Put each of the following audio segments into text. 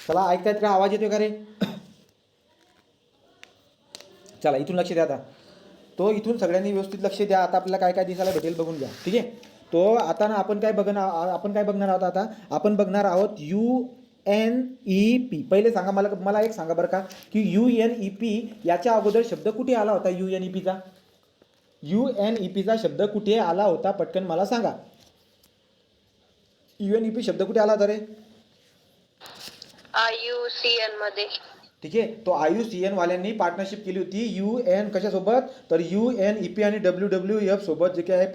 चला ऐकतायत का? आवाज येतोय का रे? चला इथून लक्ष द्या आता. तो इथून सगळ्यांनी व्यवस्थित लक्ष द्या. आता आपल्याला काय काय दिसायला भेटेल बघून घ्या, ठीक आहे. तो आता ना आपण काय बघणार आहोत आता. आपण बघणार आहोत UNEP. पहिले सांगा मला एक सांगा बरं का, की UNEP याच्या अगोदर शब्द कुठे आला होता? UNEPचा शब्द कुठे आला होता? पटकन मला सांगा. UNEP शब्द कुठे आला होता रे? IUCN मध्ये. ठीक आहे. तो IUCN वाल्यांनी पार्टनरशिप केली होती UN कशासोबत? तर UNEP आणि WWF सोबत जे काही आहे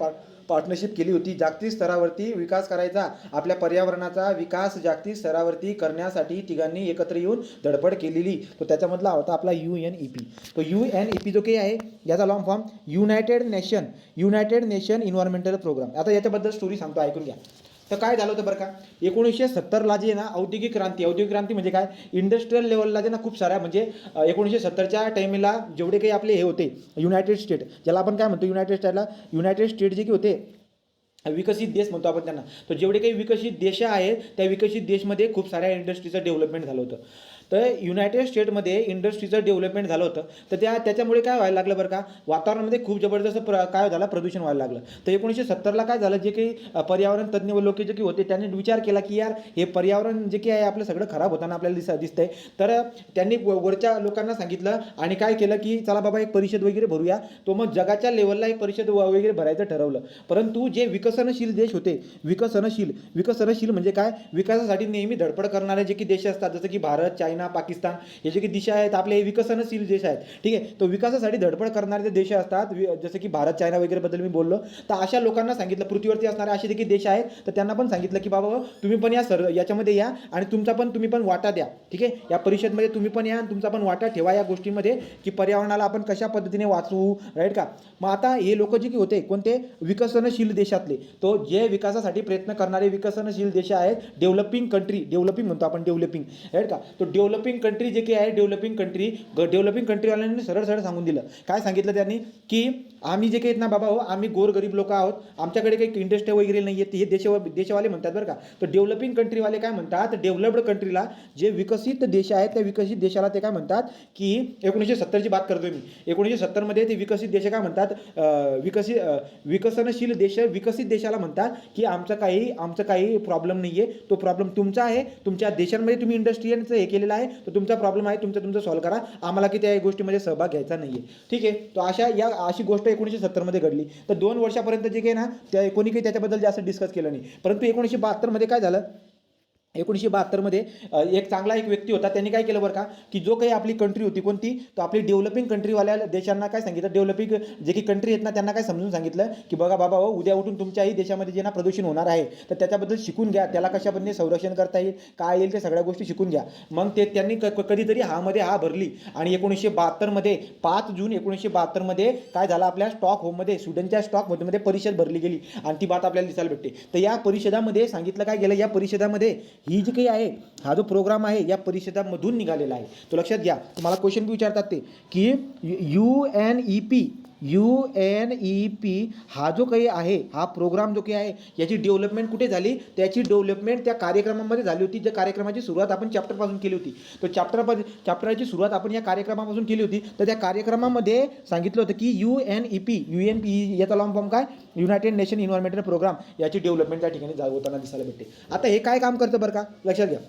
पार्टनरशिप केली होती. जागतिक स्तरावरती विकास करायचा, आपल्या पर्यावरणाचा विकास जागतिक स्तरावरती करण्यासाठी तिघांनी एकत्र येऊन धडपड केलेली. तो त्याच्यामधला होता आपला UNEP. तो UNEP जो काही आहे याचा long form United Nation environmental programme. आता याच्याबद्दल स्टोरी सांगतो, ऐकून घ्या. तर काय झालं होतं बरं का, 1970ला जे ना औद्योगिक क्रांती म्हणजे काय, इंडस्ट्रियल लेवलला जे ना खूप साऱ्या म्हणजे 1970च्या टाईमला जेवढे काही आपले हे होते युनायटेड स्टेट, ज्याला आपण काय म्हणतो युनायटेड स्टेट जे की होते विकसित देश म्हणतो आपण त्यांना. तर जेवढे काही विकसित देश आहेत त्या विकसित देशमध्ये खूप साऱ्या इंडस्ट्रीचं डेव्हलपमेंट झालं होतं. तर युनायटेड स्टेटमध्ये इंडस्ट्रीचं डेव्हलपमेंट झालं होतं. तर त्याच्यामुळे काय व्हायला लागलं बरं का, वातावरणामध्ये खूप जबरदस्त काय झालं, प्रदूषण व्हायला लागलं. तर 1970ला काय झालं, जे काही पर्यावरण तज्ज्ञ लोक जे की होते त्यांनी विचार केला की यार हे पर्यावरण जे काही आहे आपलं सगळं खराब होताना आपल्याला दिसतंय. तर त्यांनी वरच्या लोकांना सांगितलं आणि काय केलं की चला बाबा एक परिषद वगैरे भरूया. तो मग जगाच्या लेवलला एक परिषद वगैरे भरायचं ठरवलं. परंतु जे विकसनशील देश होते, विकसनशील म्हणजे काय, विकासासाठी नेहमी धडपड करणारे जे की देश असतात, जसं की भारत, चायना, पाकिस्तान, हे जे काही देश आहेत आपले हे विकसनशील देश आहेत, ठीक आहे. तो विकासासाठी धडपड करणारे जे देश असतात, जसं की भारत, चायना वगैरे बद्दल मी बोललो. तर अशा लोकांना सांगितलं, पृथ्वीवरती असणारे असे देखील देश आहेत, तर त्यांना पण सांगितलं की बाबा तुम्ही पण याच्यामध्ये या आणि तुम्ही पण वाटा द्या, ठीक आहे. या परिषदमध्ये तुम्ही पण या आणि तुमचा पण वाटा ठेवा या गोष्टीमध्ये, की पर्यावरणाला आपण कशा पद्धतीने वाचवू, राईट का. मग आता हे लोक जे की होते कोणते, विकसनशील देशातले, तो जे विकासासाठी प्रयत्न करणारे विकसनशील देश आहेत, डेव्हलपिंग म्हणतो आपण, डेव्हलपिंग, राईट का. तो डेव्हलपिंग कंट्री जे काही आहे, डेव्हलपिंग कंट्रीवाल्यांनी सरळ सांगून दिलं. काय सांगितलं त्यांनी, की आम्ही जे काही आहेत ना बाबा हो, आम्ही गोरगरीब लोक आहोत, आमच्याकडे काही इंडस्ट्री वगैरे नाही आहेत. हे देशवाले म्हणतात बरं का. तर डेव्हलपिंग कंट्रीवाले काय म्हणतात, डेव्हलप्ड कंट्रीला, जे विकसित देश आहेत त्या विकसित देशाला ते काय म्हणतात, की 1970ची बात करतोय मी, 1970मध्ये ते विकसित देश काय म्हणतात, विकसनशील देश विकसित देशाला म्हणतात की आमचं काही प्रॉब्लेम नाही आहे, तो प्रॉब्लेम तुमचा आहे, तुमच्या देशांमध्ये तुम्ही इंडस्ट्रीयलचं हे केलेलं आहे, तो तुमचा प्रॉब्लेम आहे, तुमचं सॉल्व्ह करा, आम्हाला की त्या गोष्टीमध्ये सहभाग घ्यायचा नाही आहे, ठीक आहे. तो अशी गोष्ट 1970मध्ये घडली. तर 2 वर्षापर्यंत जे काही ना त्या कोणी काही त्याच्याबद्दल जास्त डिस्कस केलं नाही. परंतु 1972मध्ये काय झालं, 1972मध्ये एक चांगला व्यक्ती होता, त्यांनी काय केलं बरं का, की जो काही आपली कंट्री होती कोणती, तो आपली डेव्हलपिंग कंट्रीवाल्या देशांना काय सांगितलं, डेव्हलपिंग जे काही कंट्री आहेत ना त्यांना काय समजून सांगितलं, की बघा बाबा हो, उद्या उठून तुमच्याही देशामध्ये जे ना प्रदूषण होणार आहे, तर त्याच्याबद्दल शिकून घ्या, त्याला कशा पद्धतीने संरक्षण करता येईल, काय येईल, ते सगळ्या गोष्टी शिकून घ्या. मग त्यांनी कधीतरी हा भरली आणि 1972मध्ये 5 जून 1972मध्ये काय झालं, आपल्या स्टॉकहोममध्ये, स्वीडनच्या स्टॉकहोममध्ये परिषद भरली गेली आणि ती बात आपल्याला दिसायला भेटते. तर या परिषदामध्ये सांगितलं काय गेलं, या परिषदामध्ये ही जी काही आहे, हा जो प्रोग्राम आहे या परिषदामधून निघालेला आहे. तो लक्षात घ्या. तुम्हाला क्वेश्चन बी विचारतात ते, की UNEP हा जो काही आहे, हा प्रोग्राम जो काही आहे, याची डेव्हलपमेंट कुठे झाली, त्याची डेव्हलपमेंट त्या कार्यक्रमामध्ये झाली होती, ज्या कार्यक्रमाची सुरुवात आपण चॅप्टरपासून केली होती. तो चॅप्टरची सुरुवात आपण या कार्यक्रमापासून केली होती. तर त्या कार्यक्रमामध्ये सांगितलं होतं की UNEP याचा लॉंग फॉर्म काय, युनायटेड नेशन इन्व्हायरमेंटल प्रोग्राम, याची डेव्हलपमेंट त्या ठिकाणी होताना दिसायला भेटते. आता हे काय काम करतं बरं का, लक्षात घ्या.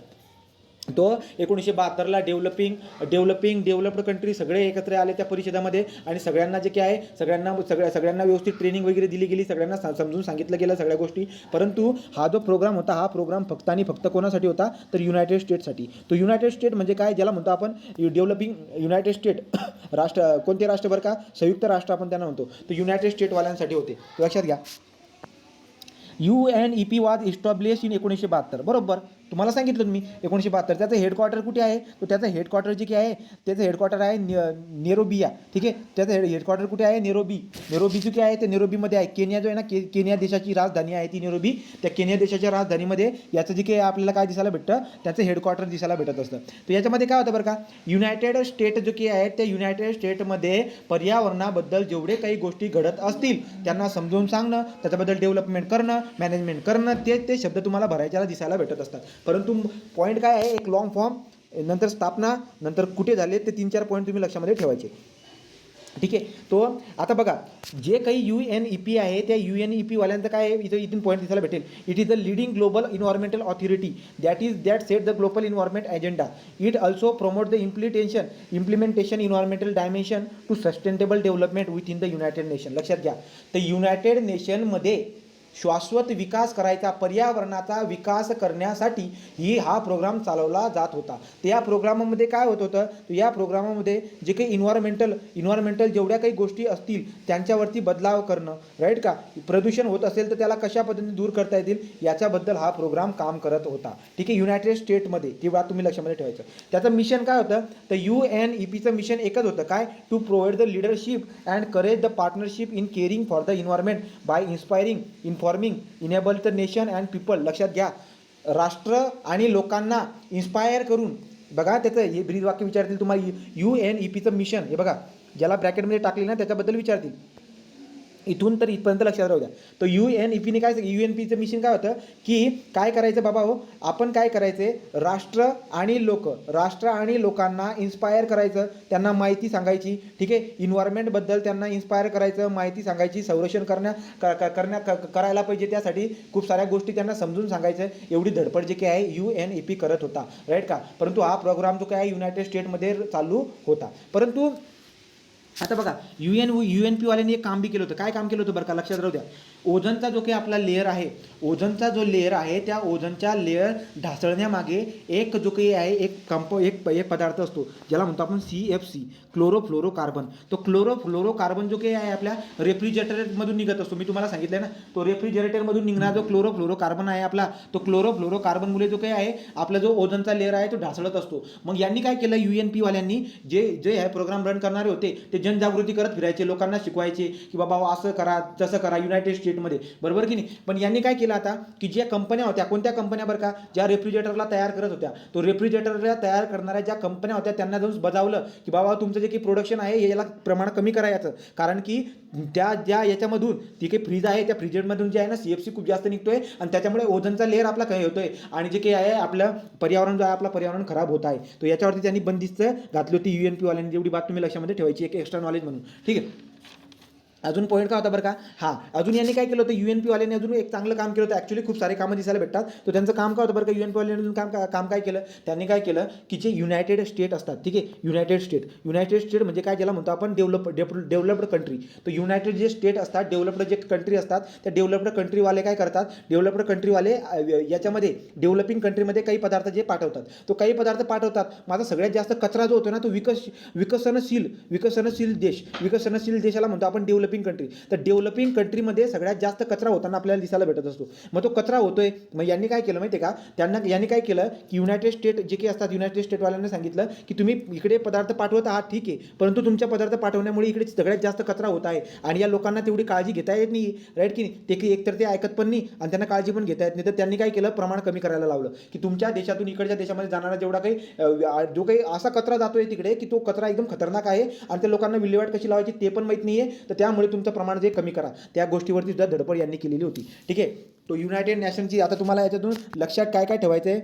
तो 1972ला डेव्हलप्ड कंट्री सगळे एकत्र आले त्या परिषदामध्ये आणि सगळ्यांना जे काय आहे, सगळ्यांना व्यवस्थित ट्रेनिंग वगैरे दिली गेली, सगळ्यांना समजून सांगितलं गेलं सगळ्या गोष्टी. परंतु हा जो प्रोग्राम होता, हा प्रोग्राम फक्त आणि फक्त कोणासाठी होता, तर युनायटेड स्टेटसाठी. तो युनायटेड स्टेट म्हणजे काय, ज्याला म्हणतो आपण डेव्हलपिंग युनायटेड स्टेट राष्ट्र, कोणते राष्ट्र बरं का, संयुक्त राष्ट्र आपण त्यांना म्हणतो. तर युनायटेड स्टेटवाल्यांसाठी होते, लक्षात घ्या. UNEP वॉज इस्टॅब्लिश इन 1972, बरोबर. तुम्हाला सांगितलं मी 1972. त्याचं हेडक्वार्टर कुठे आहे, तर त्याचं हेडक्वार्टर जे काय आहे, त्याचं हेडक्वार्टर आहे नेरोबिया, ठीक आहे. त्याचं हेडक्वार्टर कुठे आहे, नेरोबी जे काय आहे ते नेरोबीमध्ये आहे. केनिया जो आहे ना, केनिया देशाची राजधानी आहे ती नेरोबी. त्या केनिया देशाच्या राजधानीमध्ये याचं जे काही आपल्याला काय दिसायला भेटतं, त्याचं हेडक्वार्टर दिसायला भेटत असतं. तर याच्यामध्ये काय होतं बरं का, युनायटेड स्टेट जो काही आहे, त्या युनायटेड स्टेटमध्ये पर्यावरणाबद्दल जेवढे काही गोष्टी घडत असतील त्यांना समजून सांगणं, त्याच्याबद्दल डेव्हलपमेंट करणं, मॅनेजमेंट करणं, ते शब्द तुम्हाला भरायच्याला दिसायला भेटत असतात. परंतु पॉईंट काय आहे, एक लॉंग फॉर्म नंतर स्थापना, नंतर कुठे झाले ते 3-4 पॉईंट तुम्ही लक्षामध्ये ठेवायचे. ठीक आहे. तो आता बघा जे काही UNEP आहे त्या UNEP वाल्यांचं काय आहे, इथून पॉईंट दिसायला भेटेल. It is the leading global environmental authority that set the global environment agenda. It also promote the implementation environmental dimension to sustainable development within the United Nation. लक्षात घ्या, तर युनायटेड नेशनमध्ये शाश्वत विकास करायचा, पर्यावरणाचा विकास करण्यासाठी हा प्रोग्राम चालवला जात होता. तर या प्रोग्रामामध्ये काय होत होतं, तर या प्रोग्रामामध्ये जे काही इन्व्हायरमेंटल जेवढ्या काही गोष्टी असतील त्यांच्यावरती बदलाव करणं, राईट का, प्रदूषण होत असेल तर त्याला कशा पद्धतीने दूर करता येतील याच्याबद्दल हा प्रोग्राम काम करत होता. ठीक आहे. युनायटेड स्टेटमध्ये ती बात तुम्ही लक्षामध्ये ठेवायचं. त्याचं मिशन काय होतं, तर UNEPचं मिशन एकच होतं, काय, to provide the leadership and courage the partnership in caring for the environment by informing enable the nation and people. लक्षात घ्या, राष्ट्र आणि लोकांना इन्स्पायर करून, बघा त्याचं हे ब्रीद वाक्य विचारतील तुम्हाला. UNEPचं मिशन हे बघा, ज्याला ब्रॅकेटमध्ये टाकले ना त्याच्याबद्दल विचारतील. इथून तर इथपर्यंत लक्षात राहू द्या. तर UNEPने काय, UNEPचं मिशन काय होतं की काय करायचं बाबा हो, आपण काय करायचे, राष्ट्र आणि लोकांना इन्स्पायर करायचं, त्यांना माहिती सांगायची. ठीक आहे. इन्व्हायरमेंटबद्दल त्यांना इन्स्पायर करायचं, माहिती सांगायची, संरक्षण करायला पाहिजे, त्यासाठी खूप साऱ्या गोष्टी त्यांना समजून सांगायचं. एवढी धडपड जे काही आहे UNEP करत होता, राईट का. परंतु हा प्रोग्राम जो काय आहे युनायटेड स्टेटमध्ये चालू होता. परंतु आता बघा UNP वाल्यांनी एक काम बी केलं होतं. काय काम केलं होतं बरं का, लक्षात राहू द्या. ओझनचा जो काही आपला लेअर आहे, ओझनचा जो लेअर आहे त्या ओझनच्या लेअर ढासळण्यामागे एक जो काही आहे एक पदार्थ असतो ज्याला म्हणतो आपण CFC, क्लोरोफ्लोरोकार्बन. तो क्लोरोफ्लोरोकार्बन जो काही आहे आपल्या रेफ्रिजरेटरमधून निघत असतो. मी तुम्हाला सांगितलं ना, तो रेफ्रिजरेटरमधून निघणारा जो क्लोरोफ्लोरोकार्बन आहे आपला, तो क्लोरोफ्लोरोकार्बनमुळे जो काही आहे आपला जो ओझनचा लेअर आहे तो ढासळत असतो. मग यांनी काय केलं, UNP वाल्यांनी जे आहे प्रोग्राम रन करणारे होते ते जनजागृती करत फिरायचे, लोकांना शिकवायचे की बाबा असं करा तसं करा युनायटेड स्टेटमध्ये, बरोबर की नाही. पण यांनी काय केलं आता की ज्या कंपन्या होत्या, कोणत्या कंपन्या बरं का, ज्या रेफ्रिजरेटरला तयार करत होत्या, तो रेफ्रिजरेटरला तयार करणाऱ्या ज्या कंपन्या होत्या त्यांना जाऊन बजावलं की बाबा तुमचं जे काही प्रोडक्शन आहे याला प्रमाण कमी करायचं, कारण की ज्या याच्यामधून ती काही फ्रीज आहे त्या फ्रीजरमधून जे आहे ना CFC खूप जास्त निघतोय आणि त्याच्यामुळे ओझनचा लेअर आपला काय होतोय आणि जे काही आहे आपलं पर्यावरण जो आहे आपलं पर्यावरण खराब होत आहे. तो याच्यावरती त्यांनी बंदिस्त घातली होती UNP वाल्यांनी. जेवढी बात तुम्ही लक्षामध्ये ठेवायची, एक एक्स्ट्रा नॉलेज म्हणून. ठीक आहे. अजून पॉईंट काय होता बरं का, अजून यांनी काय केलं होतं, UNP वाल्यांनी अजून एक चांगलं काम केलं होतं. ॲक्च्युली खूप सारे कामं दिसायला भेटतात. तर त्यांचं काम काय होतं बरं का, UNP वाल्यांनी अजून काम काय केलं, त्यांनी काय केलं की जे युनायटेड स्टेट असतात, ठीक आहे, युनायटेड स्टेट म्हणजे काय, ज्याला म्हणतो आपण डेव्हलप्ड कंट्री. तर युनायटेड जे स्टेट असतात, डेव्हलप्ड जे कंट्री असतात, त्या डेव्हलप्ड कंट्रीवाले काय करतात, डेव्हलप्ड कंट्रीवाले याच्यामध्ये डेव्हलपिंग कंट्रीमध्ये काही पदार्थ जे पाठवतात, तो काही पदार्थ पाठवतात. माझा सगळ्यात जास्त कचरा जो होतो ना तो विकसनशील देशाला म्हणतो आपण डेव्हलपिंग कंट्री. तर डेव्हलपिंग कंट्रीमध्ये सगळ्यात जास्त कचरा होताना आपल्याला दिसायला भेटत असतो. मग तो कचरा होतोय, मग यांनी काय केलं माहिती आहे का, यांनी काय केलं की युनायटेड स्टेट जे काही असतात, युनायटेड स्टेटवाल्यांनी सांगितलं की तुम्ही इकडे पदार्थ पाठवत आहात, ठीक आहे, परंतु तुमच्या पदार्थ पाठवण्यामुळे इकडे सगळ्यात जास्त कचरा होत आहे आणि या लोकांना तेवढी काळजी घेता येत नाही, राईट की नाही. ते की एकतर ते ऐकत पण नाही आणि त्यांना काळजी पण घेता येत नाही. तर त्यांनी काय केलं, प्रमाण कमी करायला लावलं की तुमच्या देशातून इकडच्या देशामध्ये जाणारा जेवढा काही जो काही असा कचरा जातोय तिकडे की तो कचरा एकदम खतरनाक आहे आणि त्या लोकांना विल्हेवाट कशी लावायची ते पण माहीत नाही आहे. तर त्यामुळे तुमचं प्रमाण जे कमी करा, त्या गोष्टीवरती सुद्धा धडपड यांनी केलेली होती. ठीक आहे. तो युनायटेड नेशनची आता तुम्हाला याच्यातून लक्षात काय काय ठेवायचं आहे,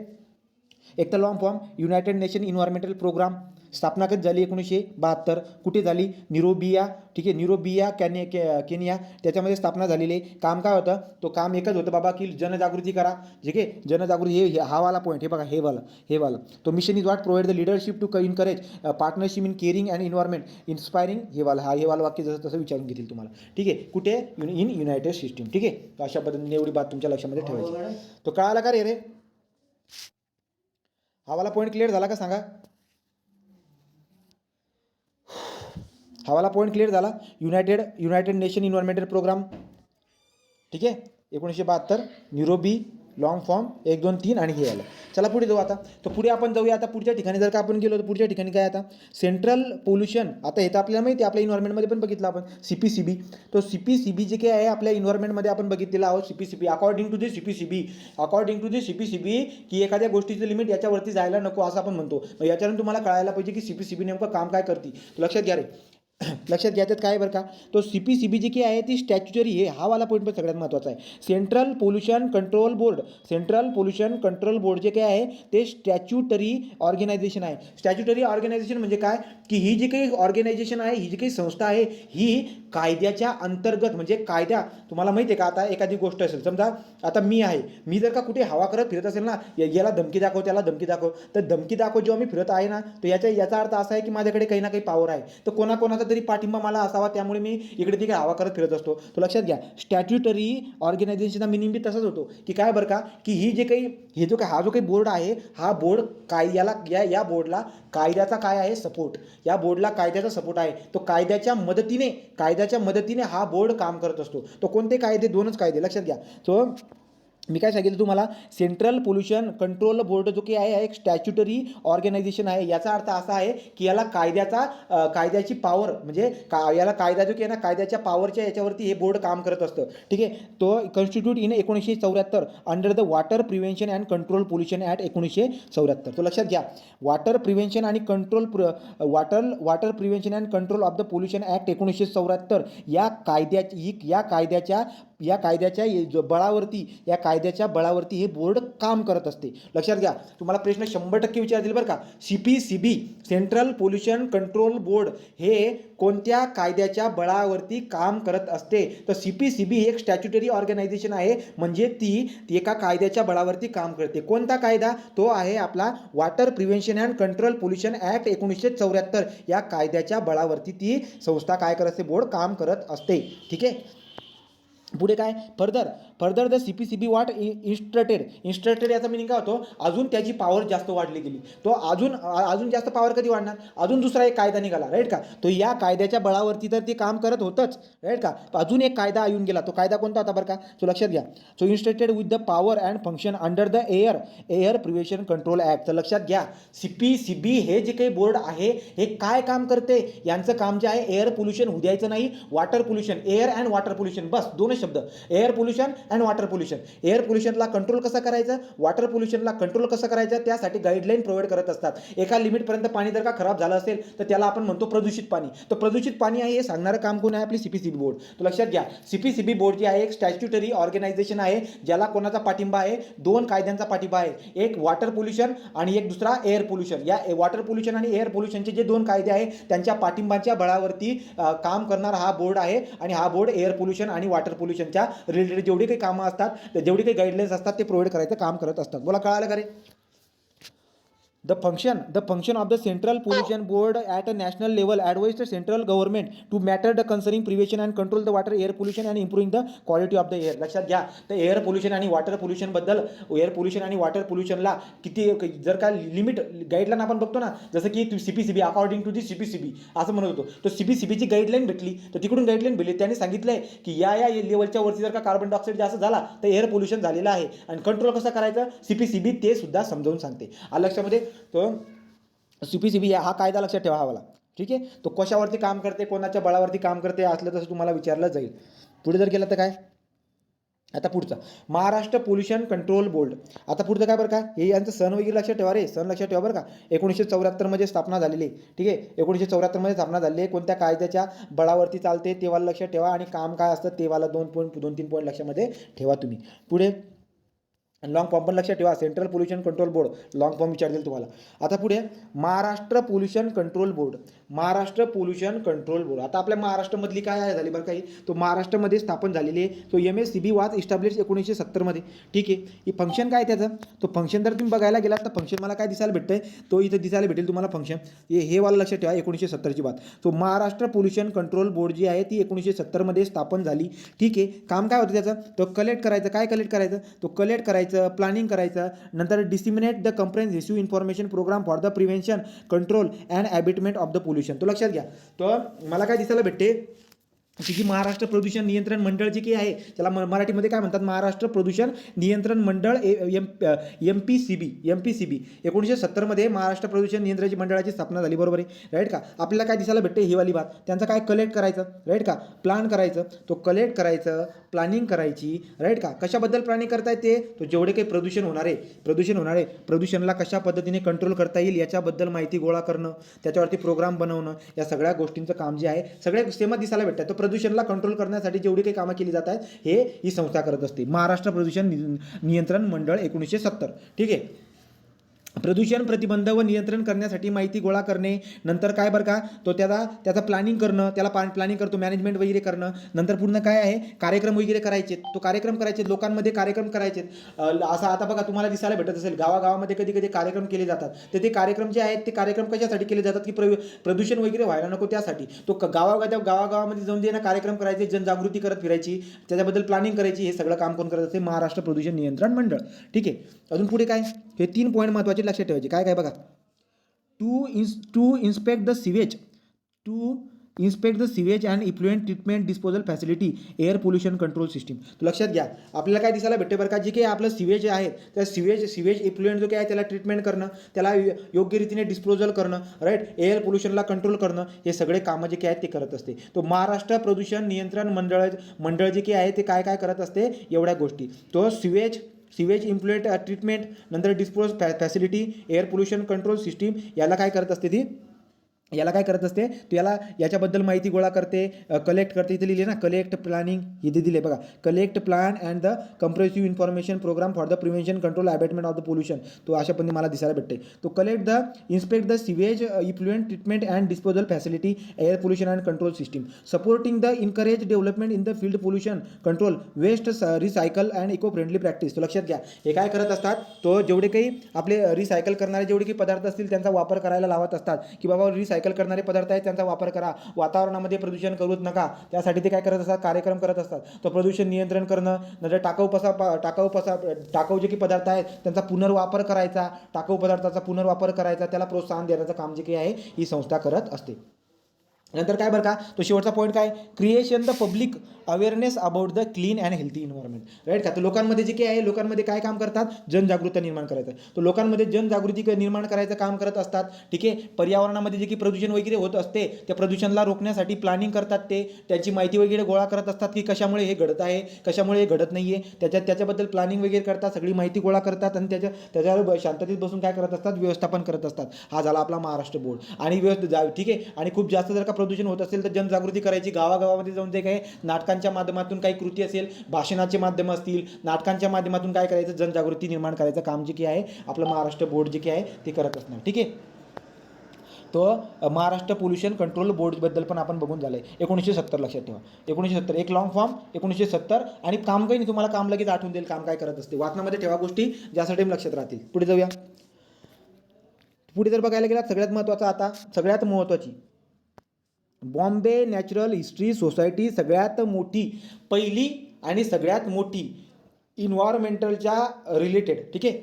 एक तर long form United Nation environmental programme स्थापना कधी झाली, 1972. कुठे झाली, निरोबिया. ठीक आहे, निरोबिया केनिया त्याच्यामध्ये स्थापना झालेली आहे. काम काय होतं, तो काम एकच होतं बाबा की जनजागृती करा. ठीक आहे, जनजागृती हा वाला पॉईंट, हे बघा हे वाला तो mission is what provide the leadership to encourage partnership in caring and environment inspiring. हे वाला वाक्य जसं तसं विचारून घेतील तुम्हाला. ठीक आहे, कुठे, इन युनायटेड सिस्टीम. ठीक आहे, तर अशा पद्धतीने एवढी बात तुमच्या लक्षामध्ये ठेवायची. तो कळाला का रे, हा वाला पॉईंट क्लिअर झाला का सांगा. हा पॉईंट क्लिअर झाला, युनायटेड नेशन इन्व्हायरमेंटल प्रोग्राम. ठीक आहे, 1972 निरोबी, लॉंग फॉर्म 1 2 3 आणि हे आलं. चला पुढे जाऊ आता. तर पुढे आपण जाऊया आता पुढच्या ठिकाणी. जर का आपण गेलो तर पुढच्या ठिकाणी काय आता, सेंट्रल पोल्युशन. आता हे तर आपल्याला माहिती आहे, आपल्या इन्व्हायरमेंटमध्ये पण बघितलं आपण CPCB. तो CPCB जे काही आहे आपल्या इन्व्हायरमेंटमध्ये आपण बघितलेलं आहोत. CPCB according to the CPCB की एखाद्या गोष्टीचं लिमिट याच्यावरती जायला नको असं आपण म्हणतो. मग याच्यावरून तुम्हाला कळायला पाहिजे की CPCB नेमकं काम काय करते. लक्षात घ्या रे, लक्षात घ्यायचं काय आहे बरं का, तो CPCB जी काही आहे ती स्टॅच्युटरी आहे, हा वाला पॉईंट पण सगळ्यात महत्त्वाचा आहे. Central pollution control board, central pollution control board जे काही आहे ते स्टॅच्युटरी ऑर्गनायझेशन आहे. स्टॅच्युटरी ऑर्गनायझेशन म्हणजे काय, की ही जी काही ऑर्गनायझेशन आहे, ही जी काही संस्था आहे, ही कायद्याच्या अंतर्गत, म्हणजे कायद्या, तुम्हाला माहिती आहे का, आता एखादी गोष्ट असेल, समजा आता मी आहे, मी जर का कुठे हवा करत फिरत असेल ना, याला धमकी दाखव, त्याला धमकी दाखव, तर धमकी दाखव जेव्हा मी फिरत आहे ना, तर याचा अर्थ असा आहे की माझ्याकडे काही ना काही पॉवर आहे, तर कोणाकोणाचा तरी पाठिंबा मला असावा, त्यामुळे मी इकडे तिकडे हवा करत फिरत असतो. तो लक्षात घ्या, स्टॅच्युटरी ऑर्गनायझेशनचा मिनिंग बी तसाच होतो, की काय बरं का, की ही जे काही हा जो काही बोर्ड आहे, हा बोर्ड या बोर्डला कायद्याचा काय आहे सपोर्ट, या बोर्डला कायद्याचा सपोर्ट आहे. तो कायद्याच्या मदतीने हा बोर्ड काम करत असतो. तो कोणते कायदे, दोनच कायदे लक्षात घ्या. तो मी काय सांगितलं तुम्हाला, सेंट्रल पोल्युशन कंट्रोल बोर्ड जो काही आहे एक स्टॅच्युटरी ऑर्गनायझेशन आहे. याचा अर्थ असा आहे की याला कायद्याची पॉवर, म्हणजे याला कायदा जो काही आहे ना, कायद्याच्या पॉवरच्या याच्यावरती हे बोर्ड काम करत असतं. ठीक आहे. तो constitute in 1974 under the water prevention and control pollution act 1974. तो लक्षात घ्या, वॉटर प्रिव्हेन्शन आणि control water prevention and control of the pollution act 1974 या कायद्याच्या बळावरती हे बोर्ड काम करत असते. लक्षात घ्या, तुम्हाला प्रश्न 100% विचारतील बरं का. CPCB central pollution control board हे कोणत्या कायद्याच्या बळावरती काम करत असते, तर CPCB एक स्टॅच्युटरी ऑर्गनायझेशन आहे, म्हणजे ती एका कायद्याच्या बळावरती काम करते. कोणता कायदा, तो आहे आपला water prevention and control pollution act 1974. या कायद्याच्या बळावरती ती संस्था काय करत असते, बोर्ड काम करत असते. ठीक आहे. पुढे काय, फर्दर द CPCB वॉट इन्स्ट्रटेड याचा मिनिंग काय होतो, अजून त्याची पॉवर जास्त वाढली गेली. तो अजून जास्त पॉवर कधी वाढणार, अजून दुसरा एक कायदा निघाला, राईट का. तो या कायद्याच्या बळावरती तर ते काम करत होतंच, राईट का. अजून एक कायदा येऊन गेला. तो कायदा कोणता होता बरं का, तो लक्षात घ्या. So instructed with the power and function under the air prevention control act. तर लक्षात घ्या, CPCB हे जे काही बोर्ड आहे हे काय काम करते, यांचं काम जे आहे एअर पोल्युशन होऊ द्यायचं नाही, water pollution, air and water pollution, बस दोनच शब्द, air pollution and water pollution. Air पोल्युशनला कंट्रोल कसं करायचं, वॉटर पोल्युशनला कंट्रोल कसं करायचं, त्यासाठी गाईडलाईन प्रोव्हाइड करत असतात. एका लिमिटपर्यंत पाणी जर का खराब झालं असेल तर त्याला आपण म्हणतो प्रदूषित पाणी. तर प्रदूषित पाणी आहे हे सांगणारं काम कोण आहे, आपली CPCB बोर्ड. तो लक्षात घ्या, CPCB बोर्ड जी आहे एक स्टॅच्युटरी ऑर्गनायझेशन आहे, ज्याला कोणाचा पाठिंबा आहे, दोन कायद्यांचा पाठिंबा आहे, एक वॉटर पोल्युशन आणि एक दुसरा एअर पोल्युशन. या वॉटर पोल्युशन आणि एअर पोल्युशनचे जे दोन कायदे आहे त्यांच्या पाठिंबाच्या बळावरती काम करणारा हा बोर्ड आहे. आणि हा बोर्ड एअर पोल्युशन आणि वॉटर पोल्युशनच्या रिलेटेड जेवढी काही कामं असतात, जेवढी काही गाईडलाईन्स असतात ते प्रोव्हाइड करायचं काम करत असतात. बोला, कळालं का रे. The function of the Central Pollution Board at a national level advise the central government to matter the concerning prevention and control the water air pollution and improving the quality of the air. लक्षात घ्या, तर air pollution आणि water pollution बद्दल, air pollution आणि water पोल्युशनला किती जर का limit guideline आपण बघतो ना, जसं की CPCB according to the CPCB असं म्हणत होतो, तर CPCBची गाईडलाईन भेटली, तर तिकडून गाईडलाईन भेटली, त्यांनी सांगितलंय की या लेवलच्या वरती जर का कार्बन डायऑक्साईड जास्त झाला तर एअर पोल्युशन झालेलं आहे, आणि कंट्रोल कसं करायचं CPCB ते सुद्धा समजावून सांगते. लक्षामध्ये, तो CPCB हा कायदा लक्षात ठेवा हवाला. ठीक आहे. तो कशावरती काम करते, कोणाच्या बळावरती काम करते असलं तसं तुम्हाला विचारलं जाईल. पुढे जर गेलं तर काय, आता पुढचा महाराष्ट्र पोल्युशन कंट्रोल बोर्ड. आता पुढचं काय बरं का, हे यांचं सण वगैरे लक्षात ठेवा रे, सण लक्षात ठेवा बरं का. 1974 मध्ये स्थापना झालेली आहे. ठीक आहे, 1974 मध्ये स्थापना झालेली आहे. कोणत्या कायद्याच्या बळावरती चालते ते वाला लक्षात ठेवा, आणि काम काय असतं ते वाला 2-3 पॉईंट लक्षामध्ये ठेवा तुम्ही. पुढे लॉंग फॉर्म पण लक्षात ठेवा, central pollution control board long form विचारतील तुम्हाला. आता पुढे Maharashtra pollution control board. Maharashtra pollution control board आता आपल्या महाराष्ट्रामधली काय आहे झाली बरं काही, तो महाराष्ट्रामध्ये स्थापन झालेली आहे. तो MSCB वाज इस्टॅब्लिश 1970 मध्ये. ठीक आहे. ही फंक्शन काय त्याचं, तो फंक्शन जर तुम्ही बघायला गेलात तर फंक्शन मला काय दिसायला भेटतंय, तो इथं दिसायला भेटेल तुम्हाला फंक्शन. हे वाला लक्षात ठेवा, 1970ची बात. तो महाराष्ट्र पोल्युशन कंट्रोल बोर्ड जी आहे ती 1970 मध्ये स्थापन झाली. ठीक आहे. काम काय होतं त्याचं, तो कलेक्ट करायचं, काय कलेक्ट करायचं, तो कलेक्ट करायचं, प्लॅनिंग करायचं, नंतर disseminate the comprehensive information program for the prevention control and abatement of the pollution. तो लक्षात घ्या. तो मला काय दिसायला भेटते, की जी महाराष्ट्र प्रदूषण नियंत्रण मंडळ जी काही आहे त्याला मराठीमध्ये काय म्हणतात, महाराष्ट्र प्रदूषण नियंत्रण मंडळ MPCB 1970मध्ये महाराष्ट्र प्रदूषण नियंत्रण मंडळाची स्थापना झाली, बरोबर आहे, राईट का. आपल्याला काय दिसायला भेटते, ही वाली बात, त्यांचं काय कलेक्ट करायचं, राईट का, प्लॅन करायचं, तो कलेक्ट करायचं, प्लॅनिंग करायची, राईट का. कशाबद्दल प्लॅनिंग करता येते, तो जेवढे काही प्रदूषण प्रदूषणाला कशा पद्धतीने कंट्रोल करता येईल याच्याबद्दल माहिती गोळा करणं, त्याच्यावरती प्रोग्राम बनवणं, या सगळ्या गोष्टींचं काम जे आहे सगळ्या सेमच दिसायला भेटतात. तो प्रदूषणाला कंट्रोल करण्यासाठी जेवढी काही कामं केली जात आहेत ही संस्था करत असते, महाराष्ट्र प्रदूषण नियंत्रण मंडळ 1970, ठीक आहे. प्रदूषण प्रतिबंध व नियंत्रण करण्यासाठी माहिती गोळा करणे, नंतर काय बरं का, तो त्याचा प्लॅनिंग करणं, त्याला प्लॅनिंग करतो, मॅनेजमेंट वगैरे करणं, नंतर पूर्ण काय आहे कार्यक्रम वगैरे करायचे, तो कार्यक्रम करायचे, लोकांमध्ये कार्यक्रम करायचे. असं आता बघा तुम्हाला दिसायला भेटत असेल गावागावामध्ये कधी कधी कार्यक्रम केले जातात, तर ते कार्यक्रम जे आहेत ते कार्यक्रम कशासाठी केले जातात की प्रदूषण वगैरे व्हायला नको त्यासाठी. तो गावागावामध्ये जाऊन जे ना कार्यक्रम करायचे, जनजागृती करत फिरायची, त्याच्याबद्दल प्लॅनिंग करायची, हे सगळं काम कोण करत असते, महाराष्ट्र प्रदूषण नियंत्रण मंडळ, ठीक आहे. अजून पुढे काय, हे 3 पॉईंट महत्त्वाचे लक्षात ठेवायचे. काय काय बघा, to inspect the sewage and effluent treatment disposal facility air pollution control system. तो लक्षात घ्या, आपल्याला काय दिसायला भेटते बरं का, जे काही आपलं सिवेज आहे त्या सिवेज इफ्लुएंट जो काय आहे त्याला ट्रीटमेंट करणं, त्याला योग्य रीतीने डिस्पोजल करणं, राईट, एअर पोल्युशनला कंट्रोल करणं, हे सगळे कामं जे काही आहेत ते करत असते. तो महाराष्ट्र प्रदूषण नियंत्रण मंडळ जे काही आहे ते काय काय करत असते, एवढ्या गोष्टी. तो सिवेज इम्प्लुएंट ट्रीटमेंट, नंतर dispose facility, air pollution control system, याला काय करत असते तो याच्याबद्दल माहिती गोळा करते, कलेक्ट करते. इथे लिहिले ना कलेक्ट प्लॅनिंग, इथे दिले बघा, collect plan and the comprehensive information program for the prevention control abatement of the pollution. तो अशा पद्धतीने मला दिसायला भेटते. तो inspect the sewage effluent treatment and disposal facility, air pollution and control system, supporting the encourage development in the field pollution control, waste recycle and eco friendly practice. तो लक्षात घ्या, हे काय करत असतात, तो जेवढे काही आपले रिसायकल करणारे जेवढे काही पदार्थ असतील त्यांचा वापर करायला लावत असतात, की बाबा सायकल करणारे पदार्थ आहेत त्यांचा वापर करा, वातावरणामध्ये प्रदूषण करूच नका, त्यासाठी ते काय करत असतात, कार्यक्रम करत असतात. तो प्रदूषण नियंत्रण करणं, नंतर टाकाऊ जे काही पदार्थ आहेत त्यांचा पुनर्वापर करायचा, टाकाऊ पदार्थाचा पुनर्वापर करायचा, त्याला प्रोत्साहन देण्याचं काम जे काही आहे ही संस्था करत असते. नंतर काय बरं का, तो शेवटचा पॉईंट काय, creation the public awareness about the clean and healthy environment, right का. तर लोकांमध्ये जे काही आहे, लोकांमध्ये काय काम करतात, जनजागृती निर्माण करायचं. तो लोकांमध्ये जनजागृती निर्माण करायचं काम करत असतात, ठीक आहे. पर्यावरणामध्ये जे काही प्रदूषण वगैरे होत असते त्या प्रदूषणाला रोखण्यासाठी प्लॅनिंग करतात, त्याची माहिती वगैरे गोळा करत असतात की कशामुळे हे घडत आहे, कशामुळे हे घडत नाही आहे, त्याच्याबद्दल प्लॅनिंग वगैरे करतात, सगळी माहिती गोळा करतात आणि त्याच्यावर शांततेत बसून काय करत असतात, व्यवस्थापन करत असतात. हा झाला आपला महाराष्ट्र बोर्ड. आणि ठीक आहे. आणि खूप जास्त जर का प्रदूषण होत असेल तर जनजागृती करायची, गावागावामध्ये जाऊन जे काही नाटकांच्या माध्यमातून काही कृती असेल, भाषणाचे माध्यम असतील, नाटकांच्या माध्यमातून काय करायचं, जनजागृती निर्माण करायचं काम जे काही आहे आपलं महाराष्ट्र बोर्ड जे काही आहे ते करत असणार, ठीक आहे. तो महाराष्ट्र पोल्युशन कंट्रोल बोर्डबद्दल पण आपण बघून झालं आहे. 1970 लक्षात ठेवा, 1970 एक लॉंग फॉर्म 1970. आणि काम काही नाही, तुम्हाला काम लगेच आठवून देईल काम काय करत असते. वाचनामध्ये ठेवा गोष्टी ज्यासाठी लक्षात राहतील. पुढे जाऊया. पुढे जर बघायला गेला सगळ्यात महत्त्वाची बॉम्बे नॅचरल हिस्ट्री सोसायटी, सगळ्यात मोठी, पहिली आणि सगळ्यात मोठी इन्व्हायरमेंटलच्या रिलेटेड, ठीक आहे,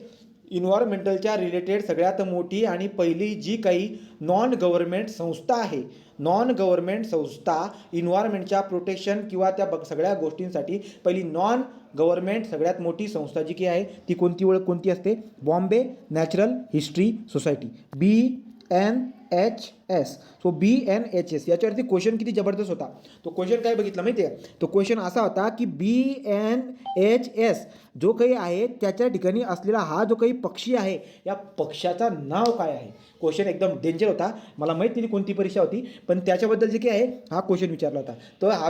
इन्व्हायरमेंटलच्या रिलेटेड सगळ्यात मोठी आणि पहिली जी काही नॉन गव्हर्नमेंट संस्था आहे, नॉन गव्हर्नमेंट संस्था इन्व्हायरमेंटच्या प्रोटेक्शन किंवा त्या सगळ्या गोष्टींसाठी पहिली नॉन गव्हर्नमेंट सगळ्यात मोठी संस्था जी काही आहे ती कोणती असते, Bombay natural history society, BNHS. So BNHS याच्यावरती क्वेश्चन किती जबरदस्त होता. तो क्वेश्चन काय बघितला माहिती आहे, तो क्वेश्चन असा होता की BNHS जो काही आहे त्याच्या ठिकाणी असलेला हा जो काही पक्षी आहे या पक्षाचं नाव काय आहे. क्वेश्चन एकदम डेंजर होता, मला माहीत नाही कोणती परीक्षा होती, पण त्याच्याबद्दल जे काही आहे हा क्वेश्चन विचारला होता. तर हा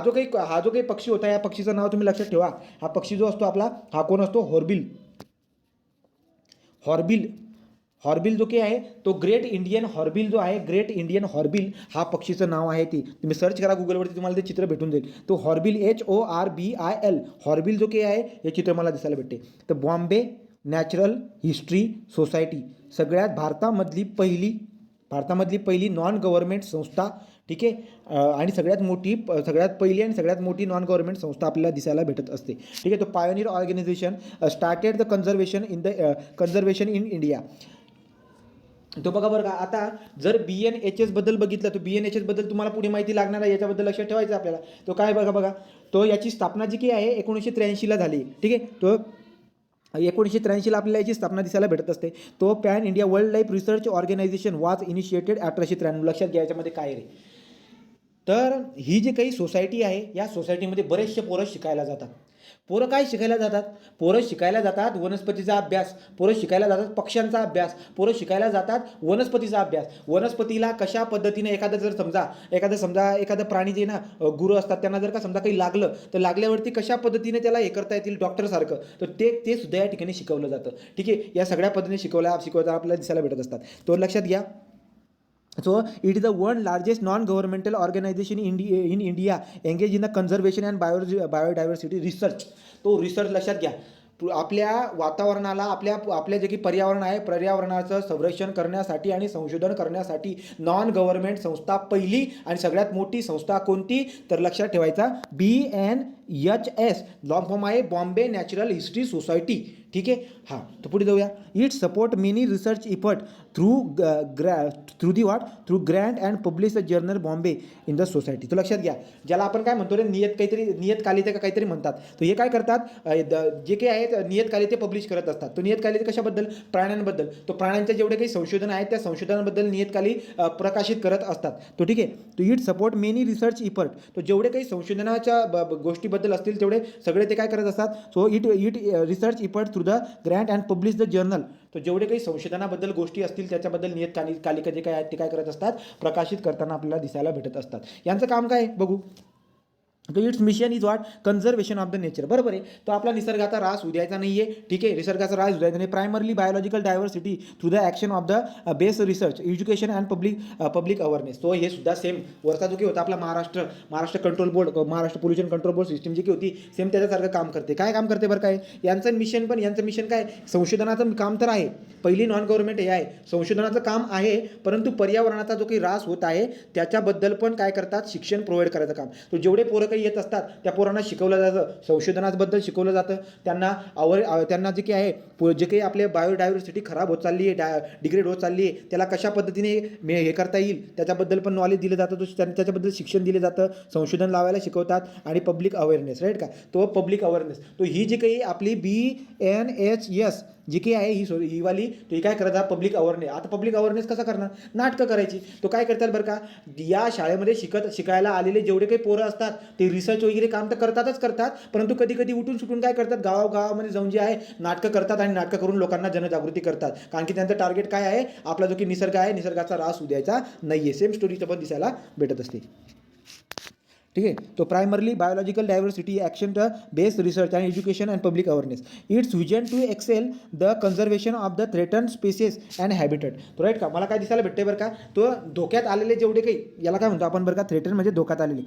जो काही पक्षी होता या पक्षीचं नाव तुम्ही लक्षात ठेवा. हा पक्षी जो असतो आपला, हा कोण असतो, हॉर्बिल जो काही आहे तो ग्रेट इंडियन हॉर्बिल जो आहे, ग्रेट इंडियन हॉर्बिल हा पक्षीचं नाव आहे. ती तुम्ही सर्च करा गुगलवरती, तुम्हाला ते चित्र भेटून जाईल. तो हॉर्बिल HORBIL हॉर्बिल जो काही आहे हे चित्र मला दिसायला भेटते. तर बॉम्बे नॅचरल हिस्ट्री सोसायटी सगळ्यात भारतामधली पहिली नॉन गव्हर्नमेंट संस्था, ठीक आहे. आणि सगळ्यात पहिली आणि सगळ्यात मोठी नॉन गव्हर्नमेंट संस्था आपल्याला दिसायला भेटत असते, ठीक आहे. तो pioneer organisation started the conservation in India. तो बघा बरं का, आता जर BNHS बद्दल बघितलं तर BNHS बद्दल तुम्हाला पुढे माहिती लागणार आहे, याच्याबद्दल लक्षात ठेवायचं आपल्याला. तो काय बघा बघा, तो याची स्थापना जी काही आहे 1983ला झाली. ठीक आहे, तो 1983ला आपल्याला याची स्थापना दिसायला भेटत असते. तो pan India world life research organisation was initiated 1893. लक्षात घ्या याच्यामध्ये काय रे. तर ही जी काही सोसायटी आहे, या सोसायटीमध्ये बरेचसे पोरं शिकायला जातात. पोरं काय शिकायला जातात? पोरं शिकायला जातात वनस्पतीचा अभ्यास, पोरं शिकायला जातात पक्ष्यांचा अभ्यास, पोरं शिकायला जातात वनस्पतीचा अभ्यास. वनस्पतीला कशा पद्धतीने एखादं समजा एखादं प्राणी जे ना गुरु असतात, त्यांना जर का समजा काही लागलं, तर लागल्यावरती कशा पद्धतीने त्याला हे करता येतील डॉक्टरसारखं, तर ते सुद्धा या ठिकाणी शिकवलं जातं. ठीक आहे, या सगळ्या पद्धतीने शिकवता आपल्याला दिसायला भेटत असतात. तो लक्षात घ्या. So it is the one largest non-governmental organization in India engaged in the conservation and biodiversity research. तो रिसर्च लक्षात घ्या. आपल्या वातावरणाला आपल्या जे काही पर्यावरण आहे, पर्यावरणाचं संरक्षण करण्यासाठी आणि संशोधन करण्यासाठी नॉन गव्हर्नमेंट संस्था पहिली आणि सगळ्यात मोठी संस्था कोणती, तर लक्षात ठेवायचा BNHS. लॉंग फॉर्म आहे बॉम्बे नॅचरल हिस्ट्री सोसायटी. ठीक आहे, हां. तर पुढे जाऊया. It support many research effort through Grant and publish the journal Bombay in the society. तो लक्षात घ्या. ज्याला आपण काय म्हणतो रे, नियतकालिके का काहीतरी म्हणतात. तर हे काय करतात, जे काही आहेत नियतकालिके पब्लिश करत असतात. तो नियतकालिके कशाबद्दल? प्राण्यांबद्दल. तो प्राण्यांचे जेवढे काही संशोधन आहेत त्या संशोधनाबद्दल नियतकालिक प्रकाशित करत असतात. तो ठीक आहे. तो it support many research effort. तो जेवढे काही संशोधनाच्या गोष्टीबद्दल असतील तेवढे सगळे ते काय करत असतात. So it research effort through the Grant and publish the journal. तो जेवढे काही संशोधनाबद्दल गोष्टी असतील त्याच्याबद्दल नियतकालिका जे काय आहेत ते काय करत असतात, प्रकाशित करताना आपल्याला दिसायला भेटत असतात. यांचं काम काय बघू. तो it's mission is what, conservation of the nature. बरोबर आहे. तो आपला निसर्गाचा ऱ्हास होऊ द्यायचा नाही आहे. ठीक आहे, निसर्गाचा ऱ्हास होऊ द्यायचा नाही. Primarily biological diversity through the action of the base research education and public awareness. तो हे सुद्धा सेम वरचा जो की होता आपला Maharashtra control board, Maharashtra pollution control board system जी की होती, सेम त्याच्यासारखं काम करते. काय काम करते बरं काय, यांचं मिशन काय, संशोधनाचं काम तर आहे. पहिली नॉन गव्हर्नमेंट हे आहे, संशोधनाचं काम आहे, परंतु पर्यावरणाचा जो काही ऱ्हास होत आहे त्याच्याबद्दल पण काय करतात, शिक्षण प्रोव्हाइड करायचं काम. तो जेवढे पोरं येत असतात त्या पोरांना शिकवलं जातं, संशोधनाबद्दल शिकवलं जातं. त्यांना जे काही आहे, जे काही आपले बायोडायव्हर्सिटी खराब होत चालली आहे, डिग्रेड होत चालली आहे, त्याला कशा पद्धतीने हे करता येईल त्याच्याबद्दल पण नॉलेज दिलं जातं. त्याच्याबद्दल शिक्षण दिलं जातं, संशोधन लावायला शिकवतात. आणि पब्लिक अवेअरनेस, राईट का, तो पब्लिक अवेअरनेस. तो ही जी काही आपली BNHS जी काही आहे ही वाली, तो ही काय करतात, पब्लिक अवेअरनेस. आता पब्लिक अवेअरनेस कसा करणार, नाटकं करायची. तो काय करतात बरं का, या शाळेमध्ये शिकायला आलेले जेवढे काही पोरं असतात ते रिसर्च वगैरे काम तर करतात, परंतु कधी कधी उठून सुटून काय करतात, गावागावामध्ये जाऊन जे आहे नाटकं करतात आणि नाटकं करून लोकांना जनजागृती करतात. कारण की त्यांचं टार्गेट काय आहे, आपला जो की निसर्ग आहे, निसर्गाचा ऱ्हास होऊ द्यायचा नाही आहे. सेम स्टोरी पण दिसायला भेटत असते. ठीक आहे. तो primarily biological diversity action the based research आणि education and public awareness. Its vision to excel the conservation of the threaten spaces and habitat. तो राईट का, मला काय दिसायला भेटते बरं का, तो धोक्यात आलेले जेवढे काही, याला काय म्हणतो आपण बरं का, थ्रेटन म्हणजे धोक्यात आलेले,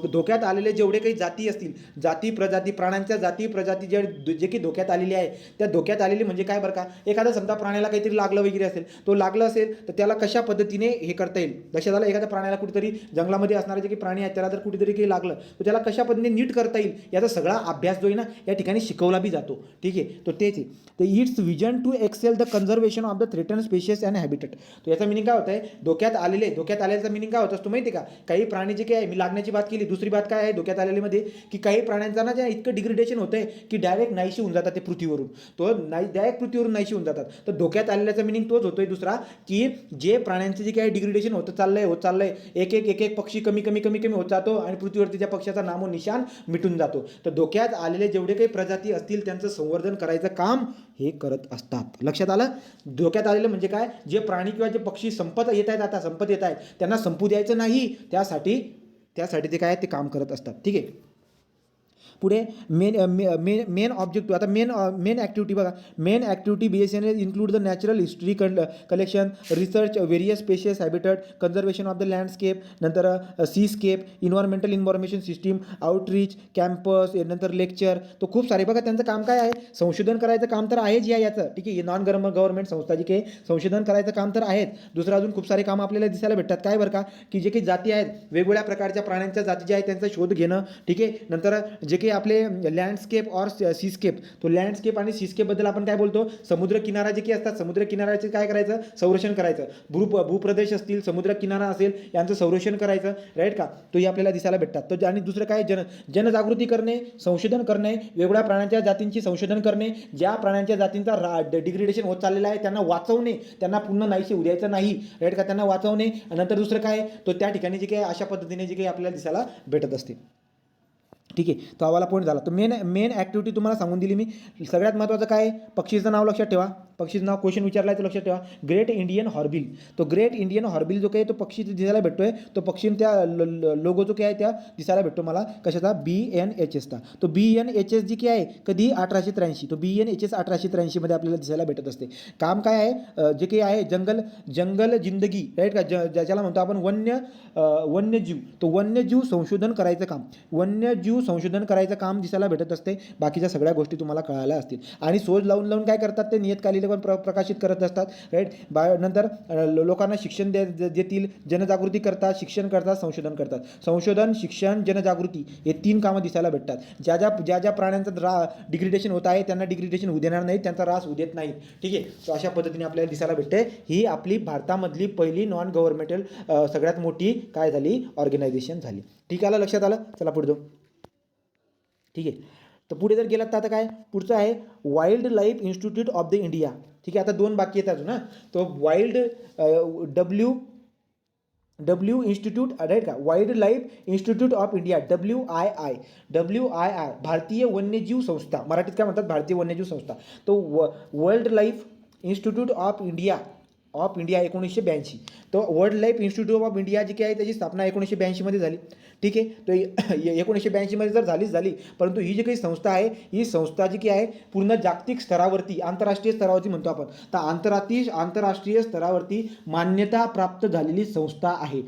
धोक्यात आलेले जेवढे काही जाती असतील, जाती प्रजाती, प्राण्यांच्या जाती प्रजाती जे की धोक्यात आलेली आहे, त्या धोक्यात आलेली म्हणजे काय बरं का, एखादा समजा प्राण्याला काहीतरी लागलं वगैरे असेल, तो लागलं असेल तर त्याला कशा पद्धतीने हे करता येईल. लक्षात आलं, एखाद्या प्राण्याला कुठेतरी जंगलामध्ये असणारे जे काही प्राणी आहेत त्याला जर कुठेतरी काही लागलं तर त्याला कशा पद्धतीने नीट करता येईल, याचा सगळा अभ्यास जो आहे ना या ठिकाणी शिकवला बी जातो. ठीक आहे, तो तेच आहे. तर its vision to excel the conservation of the threaten species and habitat. तो याचा मिनिंग काय होत आहे, धोक्यात आलेल्याचा मिनिंग काय होत असतो माहिती आहे का, काही प्राणी जे काय आहे, मी लागण्याची बात केली, दुसरी बात काय आहे धोक्यात आलेल्यामध्ये, की काही प्राण्यांचा ना ज्या इतकं डिग्रेडेशन होतं आहे की डायरेक्ट नाहीशी होऊन जातात ते पृथ्वीवरून, तो डायरेक्ट पृथ्वीवरून नाहीशी होऊन जातात. तर धोक्यात आलेल्याचा मिनिंग तोच होतोय दुसरा, की जे प्राण्यांचे जे काही डिग्रेडेशन होत चाललंय, एक पक्षी कमी होत जातो आणि पृथ्वीवरती त्या पक्षाचा नामो निशान मिटून जातो. तर धोक्यात आलेले जेवढे काही प्रजाती असतील त्यांचं संवर्धन करायचं काम हे करत असतात. लक्षात आलं, धोक्यात आलेलं म्हणजे काय, जे प्राणी किंवा जे पक्षी संपत येत आहेत त्यांना संपू द्यायचं नाही, त्यासाठी ते काय ते काम करत असतात. ठीक आहे. पुढे मेन ऑब्जेक्टिव्ह, आता मेन ॲक्टिव्हिटी बघा. Main activity BSNL include the natural history collection, research various species habitat, conservation of the landscape, नंतर seascape, environmental information system, outreach, campus, नंतर लेक्चर. तो खूप सारे बघा, त्यांचं काम काय आहे, संशोधन करायचं काम तर आहेच याचं. ठीक आहे, नॉन गव्हर्नमेंट संस्था जी काही संशोधन करायचं काम तर आहेत. दुसरं अजून खूप सारे काम आपल्याला दिसायला भेटतात. काय बरं का, की जे काही जाती आहेत, वेगवेगळ्या प्रकारच्या प्राण्यांच्या जाती ज्या आहेत त्यांचा शोध घेणं. ठीक आहे, नंतर जे काही आपले लँडस्केप और सीस्केप, तो लँडस्केप आणि सीस्केपबद्दल आपण काय बोलतो, समुद्रकिनारा जे काही असतात समुद्रकिनाऱ्याचे काय करायचं, संरक्षण करायचं. भूप्रदेश असतील, समुद्रकिनारा असेल, यांचं संरक्षण करायचं, राईट का, तोही आपल्याला दिसायला भेटतात. तो आणि दुसरं काय, जनजागृती करणे, संशोधन करणे, वेगवेगळ्या प्राण्यांच्या जातींची संशोधन करणे, ज्या प्राण्यांच्या जातींचा डिग्रेडेशन होत चाललेला आहे त्यांना वाचवणे, त्यांना पुन्हा नाहीशी उद्यायचं नाही, राईट का, त्यांना वाचवणे. नंतर दुसरं काय, तो त्या ठिकाणी जे काही अशा पद्धतीने जे काही आपल्याला दिसायला भेटत असते. ठीक आहे, तो आम्हाला पॉईंट झाला. तो मेन ॲक्टिव्हिटी तुम्हाला सांगून दिली मी. सगळ्यात महत्त्वाचं काय, पक्षीचं नाव लक्षात ठेवा. पक्षीचं नाव क्वेश्चन विचारला आहे तर लक्षात ठेवा, ग्रेट इंडियन हॉर्नबिल. तो ग्रेट इंडियन हॉर्नबिल जो काही तो पक्षी दिसायला भेटतोय, तो पक्षी त्या लोगो जो काही आहे त्या दिसायला भेटतो मला कशाचा, BNHSचा. तो BNHS जी काही आहे कधी 1883, तो BNHS 1883 मध्ये आपल्याला दिसायला भेटत असते. काम काय आहे, जे काही आहे जंगल जिंदगी, राईट का, ज्याला म्हणतो आपण वन्यजीव, तो वन्यजीव संशोधन करायचं काम, वन्यजीव संशोधन करायचं काम दिसायला भेटत असते. बाकीच्या सगळ्या गोष्टी तुम्हाला कळायला असतील. आणि शोध लावून काय करतात ते नियतकालिक पण प्रकाशित करत असतात, राईट. नंतर लोकांना शिक्षण देतील, जनजागृती करतात, शिक्षण करतात, संशोधन करतात. संशोधन, शिक्षण, जनजागृती हे 3 कामं दिसायला भेटतात. ज्या ज्या प्राण्यांचं डिग्रेडेशन होत आहे त्यांना डिग्रेडेशन होऊ देणार नाही, त्यांचा ऱ्हास होऊ देत नाही. ठीक आहे, तर अशा पद्धतीने आपल्याला दिसायला भेटते. ही आपली भारतामधली पहिली नॉन गव्हर्नमेंटल सगळ्यात मोठी काय झाली, ऑर्गनायझेशन झाली. ठीक आहे, लक्षात आलं. चला पुढे जाऊ. ठीक आहे, तर पुढे जर गेलात तर आता काय, पुढचं आहे wild life institute of the India. ठीक आहे, आता 2 बाकी आहेत अजून. तो वाईल्ड डब्ल्यू इन्स्टिट्यूट, राईट का, wild life institute of India, WII, भारतीय वन्यजीव संस्था, मराठीत काय म्हणतात, भारतीय वन्यजीव संस्था. तो world life institute of India 1982. तो world life institute of India जी काही आहे त्याची स्थापना 1982 मध्ये झाली. ठीक आहे, तो 1982 मध्ये जर झाली, परंतु ही जी काही संस्था आहे, ही संस्था जी काही आहे पूर्ण जागतिक स्तरावरती, आंतरराष्ट्रीय स्तरावरती म्हणतो आपण, तर आंतरराष्ट्रीय स्तरावरती मान्यता प्राप्त झालेली संस्था आहे.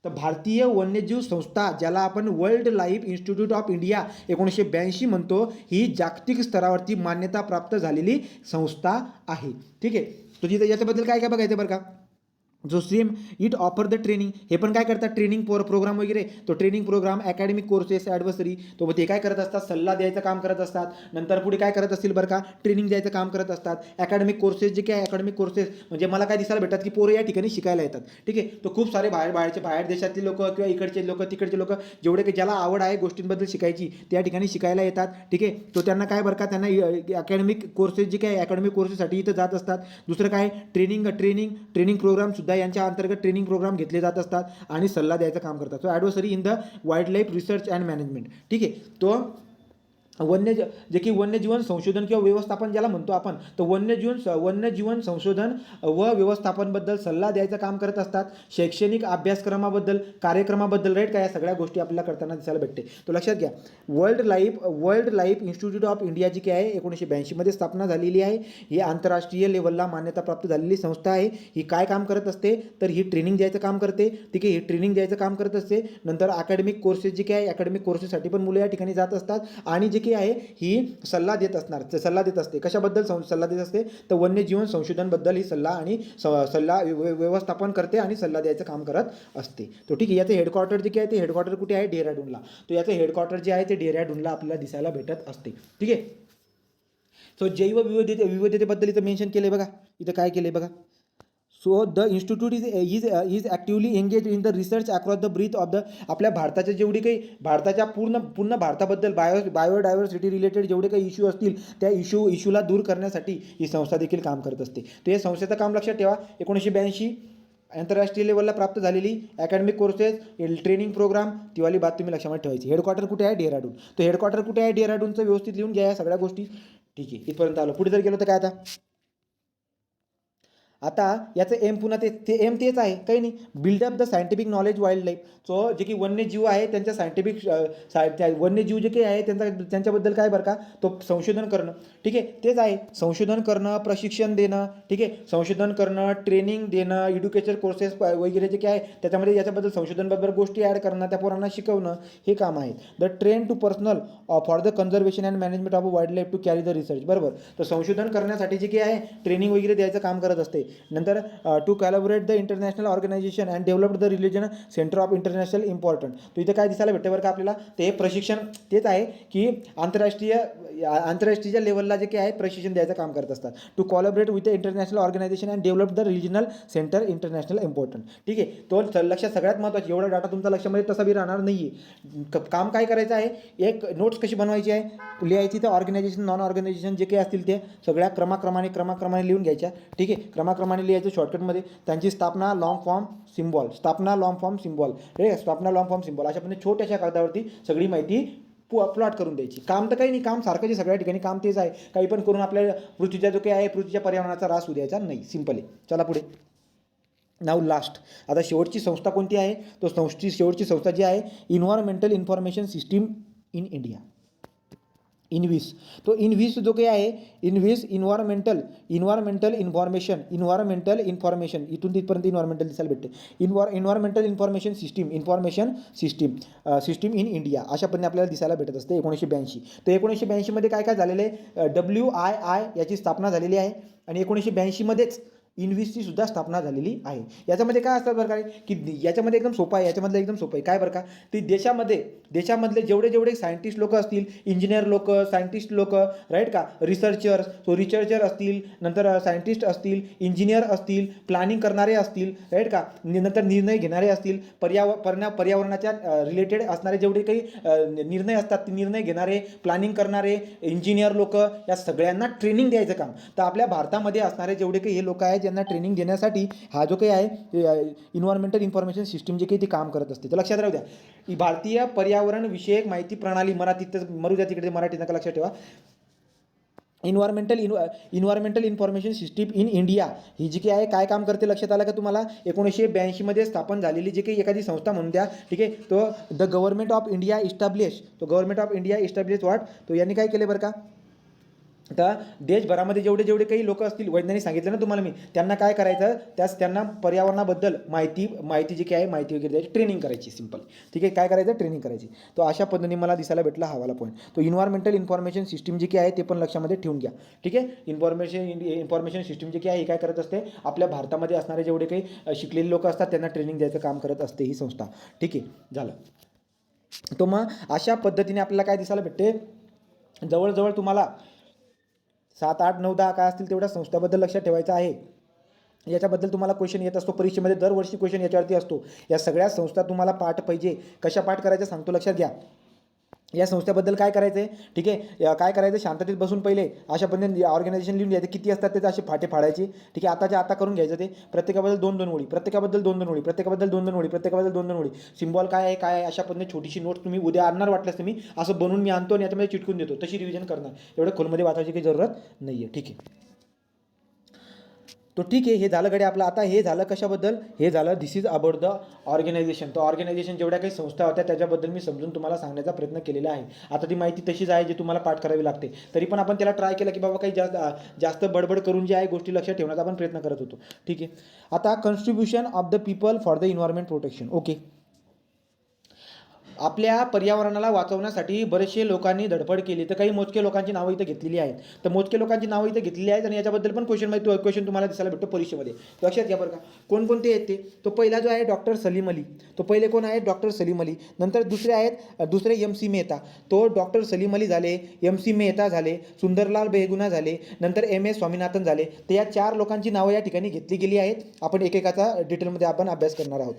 तर भारतीय वन्यजीव संस्था, ज्याला आपण world life institute of India 1982 म्हणतो, ही जागतिक स्तरावरती मान्यता प्राप्त झालेली संस्था आहे. ठीक आहे, तो तिथे याच्याबद्दल काय काय बघायचं बरं का, जो same it offer the training, हे पण काय करतात, ट्रेनिंग प्रोग्राम वगैरे, तो ट्रेनिंग प्रोग्राम, अकॅडमिक कोर्सेस, ॲडव्हर्सरी, तो ते काय करत असतात, सल्ला द्यायचं काम करत असतात. नंतर पुढे काय करत असतील बरं का, ट्रेनिंग द्यायचं काम करत असतात. अकॅडमिक कोर्सेस जे काय, अकॅडमिक कोर्सेस म्हणजे मला काय दिसायला भेटतात की पोरं या ठिकाणी शिकायला येतात. ठीक आहे, तो खूप सारे बाहेर देशातले लोक किंवा इकडचे लोक, तिकडचे लोक, जेवढे की ज्याला आवड आहे गोष्टींबद्दल शिकायची, त्या ठिकाणी शिकायला येतात. ठीक आहे, तो त्यांना काय बरं का, त्यांना अकॅडमिक कोर्सेस जे काय, अकॅडमिक कोर्सेससाठी इथं जात असतात. दुसरं काय, ट्रेनिंग प्रोग्राम सुद्धा यांच्या अंतर्गत ट्रेनिंग प्रोग्राम घेतले जात असतात आणि सल्ला द्यायचं काम करतात. So adversary in the wild life research and management. ठीक आहे, तो जे की वन्यजीवन संशोधन किंवा व्यवस्थापन ज्याला म्हणतो आपण, तर वन्यजीवन संशोधन व व्यवस्थापनबद्दल सल्ला द्यायचं काम करत असतात. शैक्षणिक अभ्यासक्रमाबद्दल, कार्यक्रमाबद्दल, राईट का, या सगळ्या गोष्टी आपल्याला करताना दिसायला भेटते. तो लक्षात घ्या, world life institute of India जी काय आहे 1982 मध्ये स्थापना झालेली आहे. ही आंतरराष्ट्रीय लेवलला मान्यता प्राप्त झालेली संस्था आहे. ही काय काम करत असते, तर ही ट्रेनिंग द्यायचं काम करते. ठीक आहे, ही ट्रेनिंग द्यायचं काम करत असते. नंतर अकॅडमिक कोर्सेस जे काय, अकॅडमिक कोर्सेससाठी पण मुलं या ठिकाणी जात असतात. आणि जे की आहे ही सल्ला देत असते. कशाबद्दल सल्ला देत असते, तर वन्यजीवन संशोधनबद्दल ही सल्ला आणि सल्ला व्यवस्थापन करते आणि सल्ला द्यायचं काम करत असते. तो ठीक आहे, याचं हेडक्वार्टर जे आहे ते हेडक्वार्टर कुठे आहे, डेहराडूनला. तो याचं हेडक्वार्टर जे आहे ते डेहराडूनला आपल्याला दिसायला भेटत असते. ठीक आहे, सो विविधतेबद्दल इथं मेन्शन केले बघा, इथं काय केले बघा. So the institute is actively engage in the research across the breadth of the, आपल्या भारताच्या जेवढी काही भारताच्या पूर्ण भारताबद्दल बायोडायव्हर्सिटी रिलेटेड जेवढे काही इश्यू असतील त्या इश्यूला दूर करण्यासाठी ही संस्था देखील काम करत असते. तर या संस्थेचं काम लक्षात ठेवा, 1982 आंतरराष्ट्रीय लेवलला प्राप्त झालेली अकॅडमिक कोर्सेस, ट्रेनिंग प्रोग्राम, तीवाली बात तुम्ही लक्षात ठेवायची. हेडक्वार्टर कुठे आहे, डेहराडून. तो हेडक्वार्टर कुठे आहे, डेहराडूनचं व्यवस्थित लिहून घ्या या सगळ्या गोष्टी. ठीक आहे, इथपर्यंत आलो. पुढे जर गेलो तर काय, आता याचं एम पुन्हा एम तेच आहे, काही नाही, build up the scientific knowledge wildlife. So जे की वन्यजीव आहे त्यांच्या सायंटिफिक वन्यजीव जे काही आहे त्यांच्याबद्दल काय बरं का, तो संशोधन करणं. ठीक आहे, तेच आहे, संशोधन करणं, प्रशिक्षण देणं. ठीक आहे, संशोधन करणं, ट्रेनिंग देणं, एज्युकेशन कोर्सेस वगैरे जे काय आहे त्याच्यामध्ये याच्याबद्दल संशोधनबद्दल गोष्टी ॲड करणं, त्या पोरांना शिकवणं, हे काम आहे. The train to personnel for the conservation and management of wildlife to carry the research. बरोबर, तर संशोधन करण्यासाठी जे काही आहे ट्रेनिंग वगैरे द्यायचं काम करत असते. नंतर to collaborate the international organization and develop the religion center of international important. तो इथं काय दिसायला भेटते बरं का आपल्याला, ते प्रशिक्षण तेच आहे की आंतरराष्ट्रीय लेवलला जे काही आहे प्रशिक्षण द्यायचं काम करत असतात. To collaborate with the international organization and develop the regional center international important. ठीक आहे, तो लक्षात सगळ्यात महत्त्वाचं, एवढा डाटा तुमचा लक्षामध्ये तसा बी राहणार नाही आहे. काम काय करायचं आहे, एक नोट्स कशी बनवायची आहे, लिहायची, तर ऑर्गनायझेशन नॉन ऑर्गनायझेशन जे काही असतील ते सगळ्या क्रमाक्रमाने लिहून घ्यायच्या. ठीक आहे, क्रमाक्रमाने लिहायचं शॉर्टकटमध्ये. त्यांची स्थापना, लॉंग फॉर्म सिम्बॉल, स्थापना लॉंग फॉर्म सिम्बॉल, ठीक आहे, स्थापना लॉंग फॉर्म सिम्बॉल, अशा पद्धतीने छोट्याशा कागदावरती सगळी माहिती प्लॉट करून द्यायची. काम तर काही नाही, काम सारखं जे सगळ्या ठिकाणी काम तेच आहे. काही पण करून आपल्या पृथ्वीचा जो काही आहे पृथ्वीच्या पर्यावरणाचा ऱ्हास होऊ द्यायचा नाही. सिंपल आहे. चला पुढे. Now last. आता शेवटची संस्था कोणती आहे, तो शेवटची संस्था जी आहे environmental information system in India, ENVIS. तो इन्व्हिस जो काही आहे, इन्व्हिस इन्व्हायरमेंटल इन्फॉर्मेशन इथून तिथपर्यंत इन्व्हायरमेंटल दिसायला भेटते. Environmental information system in India अशा पद्धतीने आपल्याला दिसायला भेटत असते 1982. तर 1982 मध्ये काय काय झालेलं आहे, WII याची स्थापना झालेली आहे आणि 1982 मध्येच इन्व्हिसची सुद्धा स्थापना झालेली आहे. याच्यामध्ये काय असतं बरं काय, की याच्यामध्ये एकदम सोपं आहे, याच्यामधलं एकदम सोपं आहे. काय बरं का, ती देशामधले जेवढे सायंटिस्ट लोक असतील, इंजिनियर लोक, सायंटिस्ट लोक, राईट का, रिसर्चर असतील, नंतर सायंटिस्ट असतील, इंजिनियर असतील, प्लॅनिंग करणारे असतील, राईट का, नंतर निर्णय घेणारे असतील, पर्यावरणाच्या रिलेटेड असणारे जेवढे काही निर्णय असतात ते निर्णय घेणारे, प्लॅनिंग करणारे इंजिनियर लोक, या सगळ्यांना ट्रेनिंग द्यायचं काम. तर आपल्या भारतामध्ये असणारे जेवढे काही हे लोक आहेत ज्यांना ट्रेनिंग देण्यासाठी हा जो काही आहे इन्व्हायरमेंटल इन्फॉर्मेशन सिस्टीम जे काही ते काम करत असते. तर लक्षात राहू द्या, भारतीय पर्यावरण विषयक माहिती प्रणाली, मराठीत मरू द्या तिकडे, मराठीत नका लक्षात ठेवा. Environmental information system in India ही जी काही आहे काय काम करते लक्षात आलं का तुम्हाला. 1982 मध्ये स्थापन झालेली जी काही एखादी संस्था म्हणून द्या, ठीक आहे. तो the government of India establish what, तो यांनी काय केले बरं का, आता देशभरामध्ये जेवढे काही लोक असतील, वैज्ञानिक सांगितलं ना तुम्हाला मी, त्यांना काय करायचं, त्यांना पर्यावरणाबद्दल माहिती जी काही आहे माहिती वगैरे द्यायची, ट्रेनिंग करायची. सिंपल, ठीक आहे. काय करायचं, ट्रेनिंग करायची. तो अशा पद्धतीने मला दिसायला भेटला हवाला पॉईंट. तो इन्व्हायरमेंटल इन्फॉर्मेशन सिस्टीम जी काही आहे ते पण लक्षामध्ये ठेवून घ्या. ठीक आहे. इन्फॉर्मेशन सिस्टीम जी काही आहे काय करत असते, आपल्या भारतामध्ये असणारे जेवढे काही शिकलेले लोक असतात त्यांना ट्रेनिंग द्यायचं काम करत असते ही संस्था. ठीक आहे, झालं. तो मग अशा पद्धतीने आपल्याला काय दिसायला भेटते, जवळजवळ तुम्हाला 7, 8, 9, 10 काय असतील तेवढ्या संस्थाबद्दल लक्षात ठेवायचं आहे. याच्याबद्दल तुम्हाला क्वेश्चन येत असतो परीक्षेमध्ये, दरवर्षी क्वेश्चन याच्यावरती असतो. या सगळ्या संस्था तुम्हाला पाठ पाहिजे, कशा पाठ करायच्या सांगतो, लक्षात घ्या. या संस्थेबद्दल काय करायचं आहे, ठीक आहे, काय करायचं, शांततेत बसून पहिले अशा पद्धतीने ऑर्गनायझेशन लिहून घ्यायचे, किती असतात त्याचे असे फाटे फाडायचे. ठीक आहे, आताच्या आता करून घ्यायचं ते, प्रत्येकाबद्दल 2-2 ओळी, प्रत्येकाबद्दल 2-2 ओळी, प्रत्येकाबद्दल 2-2 ओळी, प्रत्येकाबद्दल 2-2 ओळी. सिम्बॉल काय आहे अशा पद्धतीने छोटीशी नोट तुम्ही उद्या आणणार वाटल्यास तुम्ही असं बनवून मी आणतो आणि याच्यामध्ये चिटकून देतो, तशी रिव्हिजन करणार. एवढं खोलमध्ये वाचायची काही जरूरत नाही आहे. ठीक आहे, तो ठीक आहे. हे झालं गडे आपलं. आता हे झालं कशाबद्दल, हे झालं दिस इज अबाउट द ऑर्गनायझेशन. तर ऑर्गनायझेशन जेवढ्या काही संस्था होत्या त्याच्याबद्दल मी समजून तुम्हाला सांगण्याचा प्रयत्न केलेला आहे. आता ती माहिती तशीच आहे जी तुम्हाला पाठ करावी लागते, तरी पण आपण त्याला ट्राय केलं की बाबा काही जास्त बडबड करून जे आहे गोष्टी लक्षात ठेवण्याचा आपण प्रयत्न करत होतो. ठीक आहे. आता contribution of the people for the environment protection. Okay, आपल्या पर्यावरणाला वाचवण्यासाठी बरेचसे लोकांनी धडपड केली. तर काही मोजके लोकांची नावं इथं घेतलेली आहेत. तर मोजके लोकांची नावं इथं घेतलेली आहेत आणि याच्याबद्दल पण क्वेश्चन तुम्हाला दिसायला भेटतो परीक्षेमध्ये. लक्षात घ्या बरं का, कोणकोणते आहेत ते. तो पहिला जो आहे डॉक्टर सलीम अली. तो पहिले कोण आहेत, डॉक्टर सलीम अली. नंतर दुसरे MC मेहता. तो डॉक्टर सलीम अली झाले, MC मेहता झाले, सुंदरलाल बेगुना झाले, नंतर MS स्वामीनाथन झाले. तर या 4 लोकांची नावं या ठिकाणी घेतली गेली आहेत. आपण एकेकाचा डिटेलमध्ये आपण अभ्यास करणार आहोत.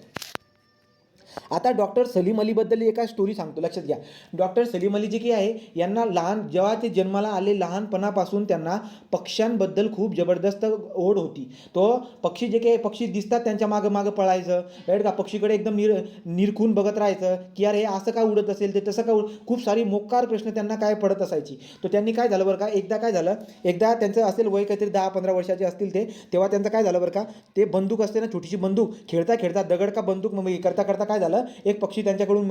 आता डॉक्टर सलीम अलीबद्दल एका स्टोरी सांगतो, लक्षात घ्या. डॉक्टर सलीम अली जे की आहे यांना जेव्हा ते जन्माला आले लहानपणापासून त्यांना पक्ष्यांबद्दल खूप जबरदस्त ओढ होती. तो पक्षी जे काही पक्षी दिसतात त्यांच्या मागं पळायचं, राईट का, पक्षीकडे एकदम निरखून बघत राहायचं की यार हे असं का उडत असेल, ते तसं का खूप सारी मोकार प्रश्न त्यांना काय पडत असायची. तर त्यांनी काय झालं बरं का, एकदा त्यांचं असेल वय काहीतरी 10-15 वर्षाचे असतील ते, तेव्हा त्यांचं काय झालं बरं का, ते बंदूक असते ना, छोटीशी बंदूक, खेळता दगड का बंदूक करता काय झालं, एक पक्षी त्यांच्याकडून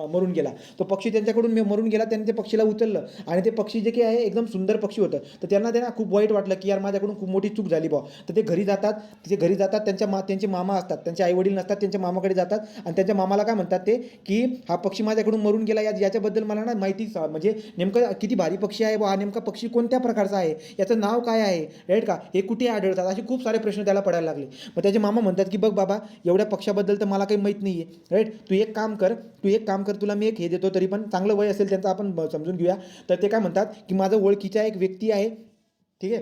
मरून गेला. तो पक्षी त्यांच्याकडून मरून गेला. त्यांनी ते पक्षीला उचललं आणि ते पक्षी जे काही आहे एकदम सुंदर पक्षी होतं. तर त्यांना ते ना खूप वाईट वाटलं की यार माझ्याकडून खूप मोठी चूक झाली बुवा. तर ते घरी जातात. त्यांचे मामा असतात, त्यांचे आईवडील नसतात, त्यांच्या मामाकडे जातात आणि त्यांच्या मामाला काय म्हणतात ते की हा पक्षी माझ्याकडून मरून गेला, याच्याबद्दल मला ना माहिती, म्हणजे नेमकं किती भारी पक्षी आहे, हा नेमका पक्षी कोणत्या प्रकारचा आहे, याचं नाव काय आहे, राईट का, हे कुठे आढळतात, असे खूप सारे प्रश्न त्याला पडायला लागले. मग त्याचे मामा म्हणतात की बघ बाबा, एवढ्या पक्षाबद्दल तर मला काही माहीत नाही आहे, राईट, तू एक काम कर, तुला मी एक हे देतो, तरी पण चांगलं वय असेल त्यांचं, आपण समजून घेऊया. तर ते काय म्हणतात की माझा ओळखीचा एक व्यक्ती आहे, ठीक आहे,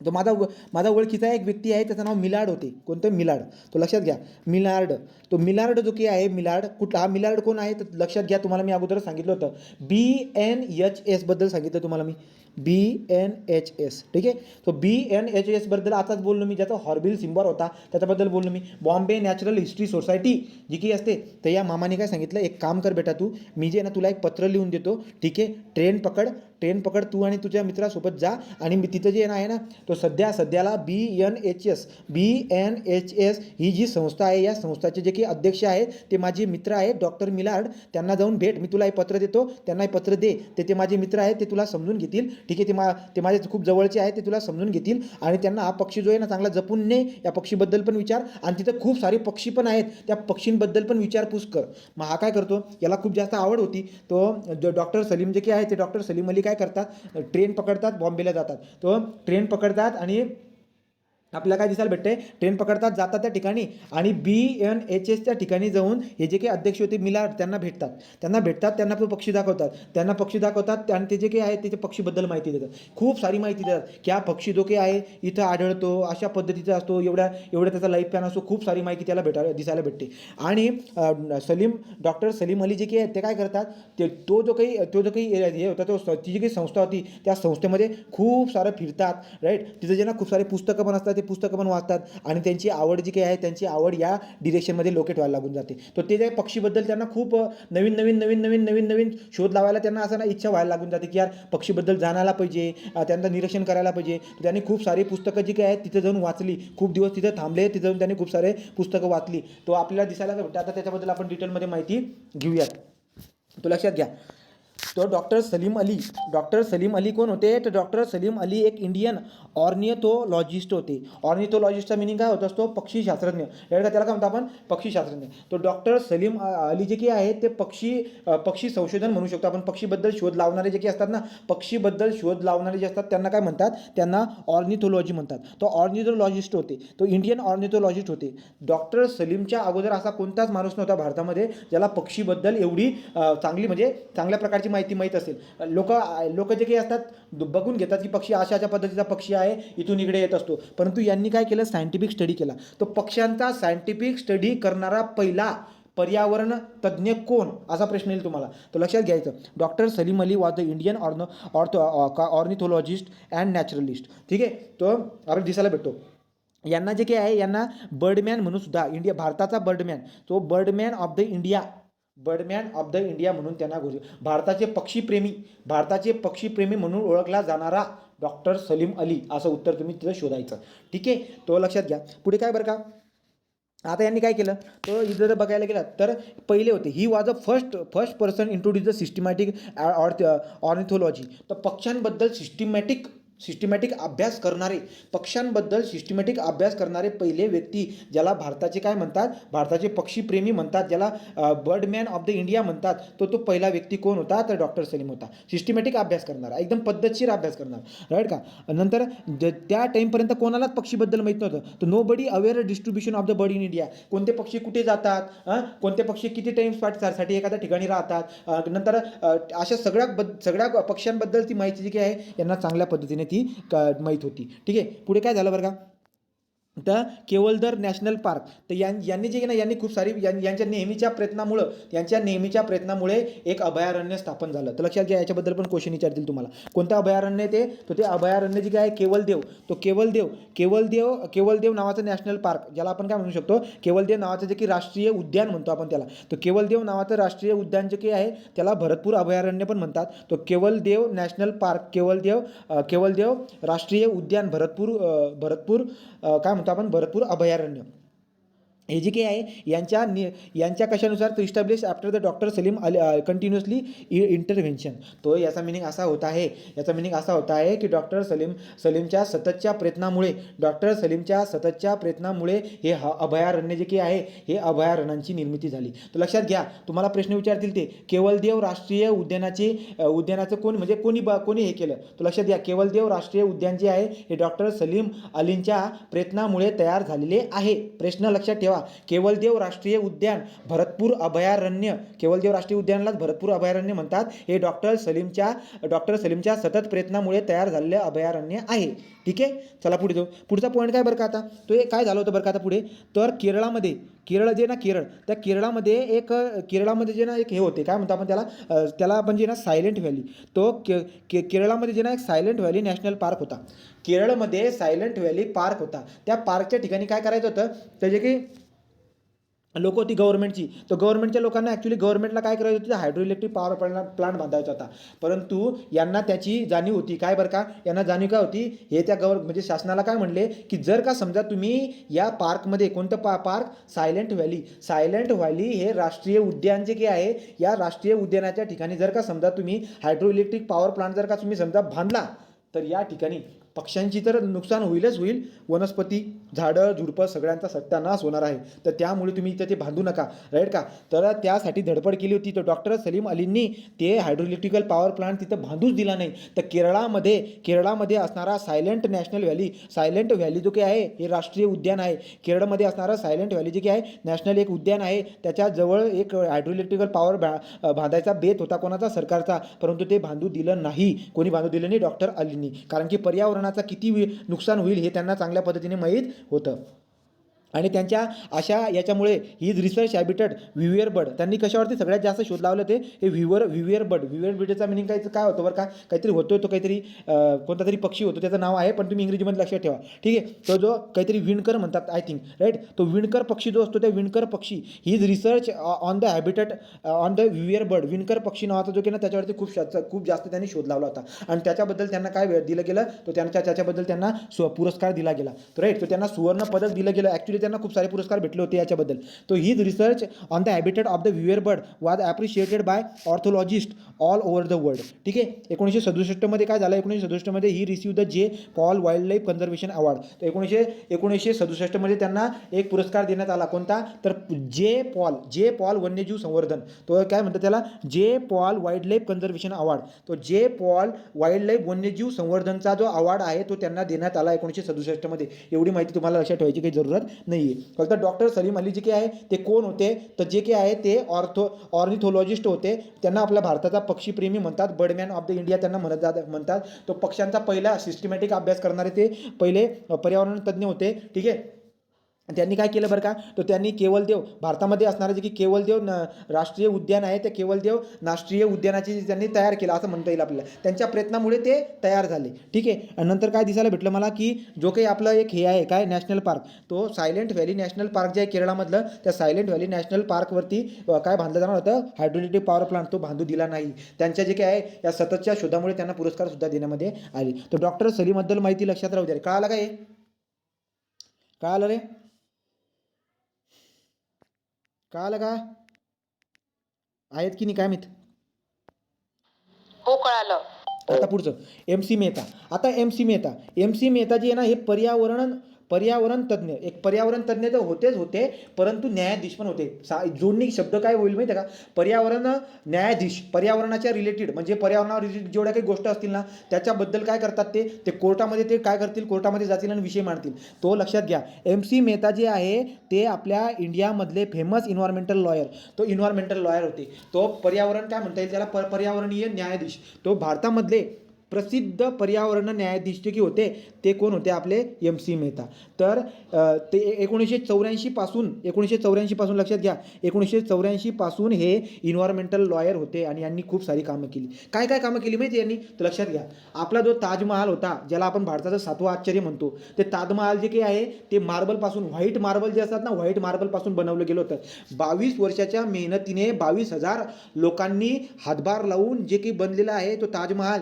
तो माझा ओळखीचा एक व्यक्ती आहे, त्याचं नाव मिलार्ड होते. कोणतं? मिलार्ड. तो लक्षात घ्या, मिलार्ड. तो मिलार्ड जो काही आहे, मिलार्ड कुठला, हा मिलार्ड कोण आहे तर लक्षात घ्या, तुम्हाला मी अगोदर सांगितलं होतं, BNHS बद्दल सांगितलं तुम्हाला मी, BNHS, ठीक आहे. तो BNHS बद्दल आताच बोललो मी, ज्याचा हॉर्बिल सिम्बॉर होता त्याच्याबद्दल बोललो मी. बॉम्बे नॅचरल हिस्ट्री सोसायटी जी काही असते, तर या मामाने काय सांगितलं, एक काम कर बेटा, तू मी जे ना तुला एक पत्र लिहून देतो, ठीक आहे, ट्रेन पकड तू आणि तुझ्या मित्रासोबत जा, आणि मी तिथं जे आहे ना, तो सध्याला BNHS ही जी संस्था आहे, या संस्थाचे जे काही अध्यक्ष आहेत ते माझे मित्र आहेत, डॉक्टर मिलार्ड. त्यांना जाऊन भेट, मी तुला हे पत्र देतो, त्यांना हे पत्र दे, ते माझे मित्र आहेत, ते तुला समजून घेतील, ठीक आहे, ते माझे खूप जवळचे आहेत, ते तुला समजून घेतील, आणि त्यांना हा पक्षी जो आहे ना चांगला जपून ने, या पक्षीबद्दल पण विचार, आणि तिथं खूप सारे पक्षी पण आहेत, त्या पक्षींबद्दल पण विचारपूस कर. मग हा काय करतो, याला खूप जास्त आवड होती. तो डॉक्टर सलीम जे काही आहे, ते डॉक्टर सलीम अली काय करतात, ट्रेन पकडतात, बॉम्बेला जातात. तो ट्रेन पकडतात आणि आपल्याला काय दिसायला भेटते, ट्रेन पकडतात, जातात त्या ठिकाणी, आणि BNHSच्या ठिकाणी जाऊन हे जे काही अध्यक्ष होते मिलार्ड, त्यांना भेटतात, त्यांना तो पक्षी दाखवतात, आणि ते जे काही आहे त्याच्या पक्षीबद्दल माहिती देतात, खूप सारी माहिती देतात की हा पक्षी जो काही आहे इथं आढळतो, अशा पद्धतीचा असतो, एवढ्या त्याचा लाईफ पॅन असतो, खूप सारी माहिती त्याला दिसायला भेटते. आणि डॉक्टर सलीम अली जे काही आहेत ते काय करतात, तो जो काही हे होता, ती जी काही संस्था होती, त्या संस्थेमध्ये खूप सारं फिरतात, राईट. तिथं जे ना खूप सारे पुस्तकं पण असतात, ते पुस्तकं पण वाचतात, आणि त्यांची आवड जी काही आहे, त्यांची आवड या डिरेक्शनमध्ये लोकेट व्हायला लागून जाते. तर ते जे पक्षीबद्दल त्यांना खूप नवीन शोध लावायला त्यांना असं ना इच्छा व्हायला लागून जाते की यार पक्षीबद्दल जाणायला पाहिजे, त्यांचं निरीक्षण करायला पाहिजे. तर त्यांनी खूप सारी पुस्तकं जी काही आहेत तिथे जाऊन वाचली, खूप दिवस तिथे थांबले, तिथे जाऊन त्यांनी खूप सारे पुस्तकं वाचली. तो आपल्याला दिसायला भेटतं. आता त्याच्याबद्दल आपण डिटेलमध्ये माहिती घेऊयात. तो लक्षात घ्या, तो डॉक्टर सलीम अली कोण होते, तर डॉक्टर सलीम अली एक इंडियन ऑर्निथोलॉजिस्ट होते. ऑर्निथोलॉजिस्टचा मिनिंग काय होत असतो, पक्षीशास्त्रज्ञ, त्याला काय म्हणतो आपण, पक्षीशास्त्रज्ञ. तो डॉक्टर सलीम अली जे काही आहे ते पक्षी संशोधन म्हणू शकतो आपण. पक्षीबद्दल शोध लावणारे जे काही असतात ना, पक्षीबद्दल शोध लावणारे जे असतात त्यांना काय म्हणतात, त्यांना ऑर्निथोलॉजी म्हणतात. तो ऑर्निथोलॉजिस्ट होते, तो इंडियन ऑर्निथोलॉजिस्ट होते. डॉक्टर सलीमच्या अगोदर असा कोणताच माणूस नव्हता भारतामध्ये ज्याला पक्षीबद्दल एवढी चांगली, म्हणजे चांगल्या प्रकारची माहिती असेल. लोक जे काही असतात बघून घेतात की पक्षी अशा पद्धतीचा पक्षी आहे, इथून इकडे येत असतो, परंतु यांनी काय केलं, सायंटिफिक स्टडी केला. तो पक्ष्यांचा सायंटिफिक स्टडी करणारा पहिला पर्यावरण तज्ज्ञ कोण, असा प्रश्न येईल तुम्हाला. तो लक्षात घ्यायचं, doctor Salim Ali was the Indian ornithologist and naturalist, ठीक आहे. तो आपल्याला दिसायला भेटतो. यांना जे काही आहे, यांना बर्डमॅन म्हणून सुद्धा, भारताचा बर्डमॅन, तो बर्डमॅन ऑफ द इंडिया म्हणून त्यांना घोषित, भारताचे पक्षीप्रेमी म्हणून ओळखला जाणारा डॉक्टर सलीम अली, असं उत्तर तुम्ही तिथं शोधायचं, ठीक आहे. तो लक्षात घ्या. पुढे काय बरं का, आता यांनी काय केलं, तर इथं जर बघायला गेला तर पहिले होते, he was a first person introduce the systematic ornithology. तर पक्ष्यांबद्दल सिस्टमॅटिक अभ्यास करणारे पहिले व्यक्ती, ज्याला भारताचे काय म्हणतात, भारताचे पक्षीप्रेमी म्हणतात, ज्याला बर्डमॅन ऑफ द इंडिया म्हणतात, तो पहिला व्यक्ती कोण होता, तर डॉक्टर सलीम होता. सिस्टमॅटिक अभ्यास करणारा, एकदम पद्धतशीर अभ्यास करणार, राईट का. नंतर त्या टाईमपर्यंत कोणालाच पक्षीबद्दल माहीत नव्हतं. तर nobody aware distribution of the bird in India, कोणते पक्षी कुठे जातात, कोणते पक्षी किती टाईम साठी एखाद्या ठिकाणी राहतात. नंतर अशा सगळ्या पक्ष्यांबद्दल ती माहिती जी आहे यांना चांगल्या पद्धतीने ती माहीत होती, ठीक आहे. पुढे काय झालं बरं का, तर केवलदर नॅशनल पार्क, तर यांनी जे ना, यांनी खूप सारी यांच्या नेहमीच्या प्रयत्नामुळे एक अभयारण्य स्थापन झालं. तर लक्षात घ्या, याच्याबद्दल पण क्वेश्चन विचारतील तुम्हाला. कोणतं अभयारण्य ते, तर ते अभयारण्य जे काय केवलदेव, तो केवलदेव नावाचं नॅशनल पार्क, ज्याला आपण काय म्हणू शकतो, केवलदेव नावाचं जे की राष्ट्रीय उद्यान म्हणतो आपण त्याला. तो केवलदेव नावाचं राष्ट्रीय उद्यान जे काही आहे त्याला भरतपूर अभयारण्य पण म्हणतात. तो केवलदेव नॅशनल पार्क, केवलदेव राष्ट्रीय उद्यान, भरतपूर काय म्हणतो आपण, भरतपूर अभयारण्य. हे जे काही आहे यांच्या कशानुसार तो establish after the doctor Salim continuously intervention. तो याचा मिनिंग असा होत आहे, की डॉक्टर सलीमच्या सततच्या प्रयत्नामुळे हे अभयारण्य जे काही आहे हे अभयारण्याची निर्मिती झाली. तर लक्षात घ्या, तुम्हाला प्रश्न विचारतील ते केवलदेव राष्ट्रीय उद्यानाचं कोणी हे केलं. तर लक्षात घ्या, केवलदेव राष्ट्रीय उद्यान जे आहे हे डॉक्टर सलीम अलींच्या प्रयत्नामुळे तयार झालेले आहे. प्रश्न लक्षात ठेवा, केवलदेव राष्ट्रीय उद्यान भरतपूर अभयारण्य, केवलदेव राष्ट्रीय उद्यानालाच भरतपूर अभयारण्य म्हणतात. हे डॉक्टर सलीमच्या सतत प्रयत्नामुळे तयार झालेले अभयारण्य आहे. ठीक आहे, चला पुढे जाऊ. पुढचा पॉईंट काय बरं का आता, तो काय झालं होतं बरं का आता पुढे, तर केरळ त्या केरळामध्ये जे ना एक हे होते, काय म्हणतो आपण त्याला आपण जे ना सायलेंट व्हॅली. तो केरळामध्ये जे ना एक सायलेंट व्हॅली नॅशनल पार्क होता. केरळमध्ये सायलेंट व्हॅली पार्क होता. त्या पार्कच्या ठिकाणी काय करायचं होतं, त्याचे की लोक होती गव्हर्नमेंटची. तर गव्हर्नमेंटच्या लोकांना गव्हर्नमेंटला काय करायचं होतं, हायड्रो इलेक्ट्रिक पॉवर प्लांट बांधायचा होता. परंतु यांना त्याची जाणीव होती, काय बरं का, यांना जाणीव काय होती, हे त्या म्हणजे शासनाला काय म्हणले की जर का समजा तुम्ही या पार्कमध्ये कोणतं पार्क, सायलेंट व्हॅली हे राष्ट्रीय उद्यान जे काही आहे, या राष्ट्रीय उद्यानाच्या ठिकाणी जर का समजा तुम्ही हायड्रो इलेक्ट्रिक पॉवर प्लांट जर का तुम्ही समजा बांधला, तर या ठिकाणी पक्ष्यांची तर नुकसान होईल, वनस्पती, झाडं झुडपं सगळ्यांचा सत्यानाश होणार आहे. तर त्यामुळे तुम्ही इथं ते बांधू नका, राईट का. तर त्यासाठी धडपड केली होती. तर डॉक्टर सलीम अलींनी ते हायड्रोइलेक्ट्रिकल पॉवर प्लांट तिथं बांधूच दिला नाही. तर केरळामध्ये असणारा सायलेंट व्हॅली जो काही आहे हे राष्ट्रीय उद्यान आहे. केरळमध्ये असणारा सायलेंट व्हॅली जे काही आहे नॅशनल एक उद्यान आहे. त्याच्याजवळ एक हायड्रोइलेक्ट्रिकल पॉवर बांधायचा बेत होता कोणाचा, सरकारचा. परंतु ते बांधू दिलं नाही. कोणी बांधू दिलं नाही, डॉक्टर अलींनी. कारण की पर्यावरणाचा किती नुकसान होईल हे त्यांना चांगल्या पद्धतीने माहीत होतं. आणि त्यांच्या अशा याच्यामुळे ही रिसर्च हॅबिटेट व्हिव्हिअर बर्ड, त्यांनी कशावरती सगळ्यात जास्त शोध लावले ते हे व्हिव्हिअर बर्डचा मिनिंग काय होतं बरं का, काहीतरी होतो, तो काहीतरी कोणता तरी पक्षी होतो, त्याचं नाव आहे पण तुम्ही इंग्रजीमध्ये लक्षात ठेवा. ठीक आहे, तो जो काहीतरी विणकर म्हणतात आय थिंक, राईट. तो विणकर पक्षी जो असतो, त्या विणकर पक्षी ही research on the habitat on the weaver bird, विणकर पक्षी नावाचा जो की ना त्याच्यावरती खूप जास्त त्यांनी शोध लावला होता. आणि त्याच्याबद्दल त्यांना काय दिलं गेलं, तो त्याच्याबद्दल त्यांना पुरस्कार दिला गेला. तर राईट, तो त्यांना सुवर्ण पदक दिलं गेलं. ॲक्च्युली त्यांना खूप सारे पुरस्कार भेटले होते याच्याबद्दल. तो his research on the habitat of the weaver bird was appreciated by ornithologist all over the world. ठीक आहे, 1967 मध्ये काय झालं, 1967 मध्ये he received the J Paul wild life conservation award. तर 1967 मध्ये त्यांना एक पुरस्कार देण्यात आला. कोणता, तर जे पॉल वन्यजीव संवर्धन. तो काय म्हणतात त्याला, जे Paul wild life conservation award. तो जे पॉल वाईल्ड लाईफ वन्यजीव संवर्धनचा जो अवॉर्ड आहे तो त्यांना देण्यात आला 1967 मध्ये. एवढी माहिती तुम्हाला लक्षात ठेवायची काही जरूरत नाही आहे. फक्त डॉक्टर सलीम अली जे काही आहे ते कोण होते, तर जे काही आहे ते ऑर्निथोलॉजिस्ट होते. त्यांना आपल्या भारताचा पक्षीप्रेमी म्हणतात, बर्डमॅन ऑफ द इंडिया त्यांना म्हणतात. तो पक्ष्यांचा पहिला सिस्टमॅटिक अभ्यास करणारे ते पहिले पर्यावरण तज्ज्ञ होते. ठीक आहे, त्यांनी काय केलं बरं का, तर त्यांनी केवलदेव भारतामध्ये असणारे जे की केवलदेव राष्ट्रीय उद्यान आहे, त्या केवलदेव राष्ट्रीय उद्यानाची त्यांनी तयार केलं असं म्हणता येईल आपल्याला. त्यांच्या प्रयत्नामुळे ते तयार झाले. ठीक आहे, आणि नंतर काय दिसायला भेटलं मला, की जो काही आपलं एक हे आहे काय नॅशनल पार्क, तो सायलेंट व्हॅली नॅशनल पार्क जे आहे केरळामधलं, त्या सायलेंट व्हॅली नॅशनल पार्कवरती काय बांधलं जाणार होतं, हायड्रोइलेक्ट्रिक पॉवर प्लांट. तो बांधू दिला नाही. त्यांच्या जे काही आहे या सततच्या शोधामुळे त्यांना पुरस्कार सुद्धा देण्यामध्ये आले. तर डॉक्टर सलीमबद्दल माहिती लक्षात राहू द्या. कळालं काय, कळालं रे, कळालं का, आहेत की नाही काय माहित. हो कळालं. आता पुढचं एम सी मेहता. आता एम सी मेहता जे आहे ना, हे पर्यावरण तज्ज्ञ, एक पर्यावरण तज्ज्ञ तर होते, परंतु न्यायाधीश पण होते. जोडणी शब्द काय होईल माहिती आहे का, पर्यावरण न्यायाधीश. पर्यावरणाच्या रिलेटेड म्हणजे पर्यावरणावर रिलेटेड जेवढ्या काही गोष्टी असतील ना त्याच्याबद्दल काय करतात ते कोर्टामध्ये ते काय करतील, कोर्टामध्ये जातील आणि विषय मांडतील. तो लक्षात घ्या. एम सी मेहता जे आहे ते आपल्या इंडियामधले फेमस इन्व्हायरमेंटल लॉयर. तो इन्व्हायरमेंटल लॉयर होते. तो पर्यावरण काय म्हणता येईल त्याला, पर्यावरणीय न्यायाधीश. तो भारतामधले प्रसिद्ध पर्यावरण न्यायाधीश जे की होते ते कोण होते, आपले एम सी मेहता. तर ते 1984 पासून लक्षात घ्या, 1984 पासून हे इन्व्हायरमेंटल लॉयर होते आणि यांनी खूप सारी कामं केली. काय कामं केली माहिती यांनी, तर लक्षात घ्या. आपला जो ताजमहाल होता, ज्याला आपण भारताचं 7वं आश्चर्य म्हणतो, ते ताजमहाल जे काही आहे ते मार्बलपासून, व्हाईट मार्बल जे असतात ना, व्हाईट मार्बलपासून बनवलं गेलं होतं. 22 वर्षाच्या मेहनतीने 22,000 लोकांनी हातभार लावून जे काही बनलेला आहे तो ताजमहाल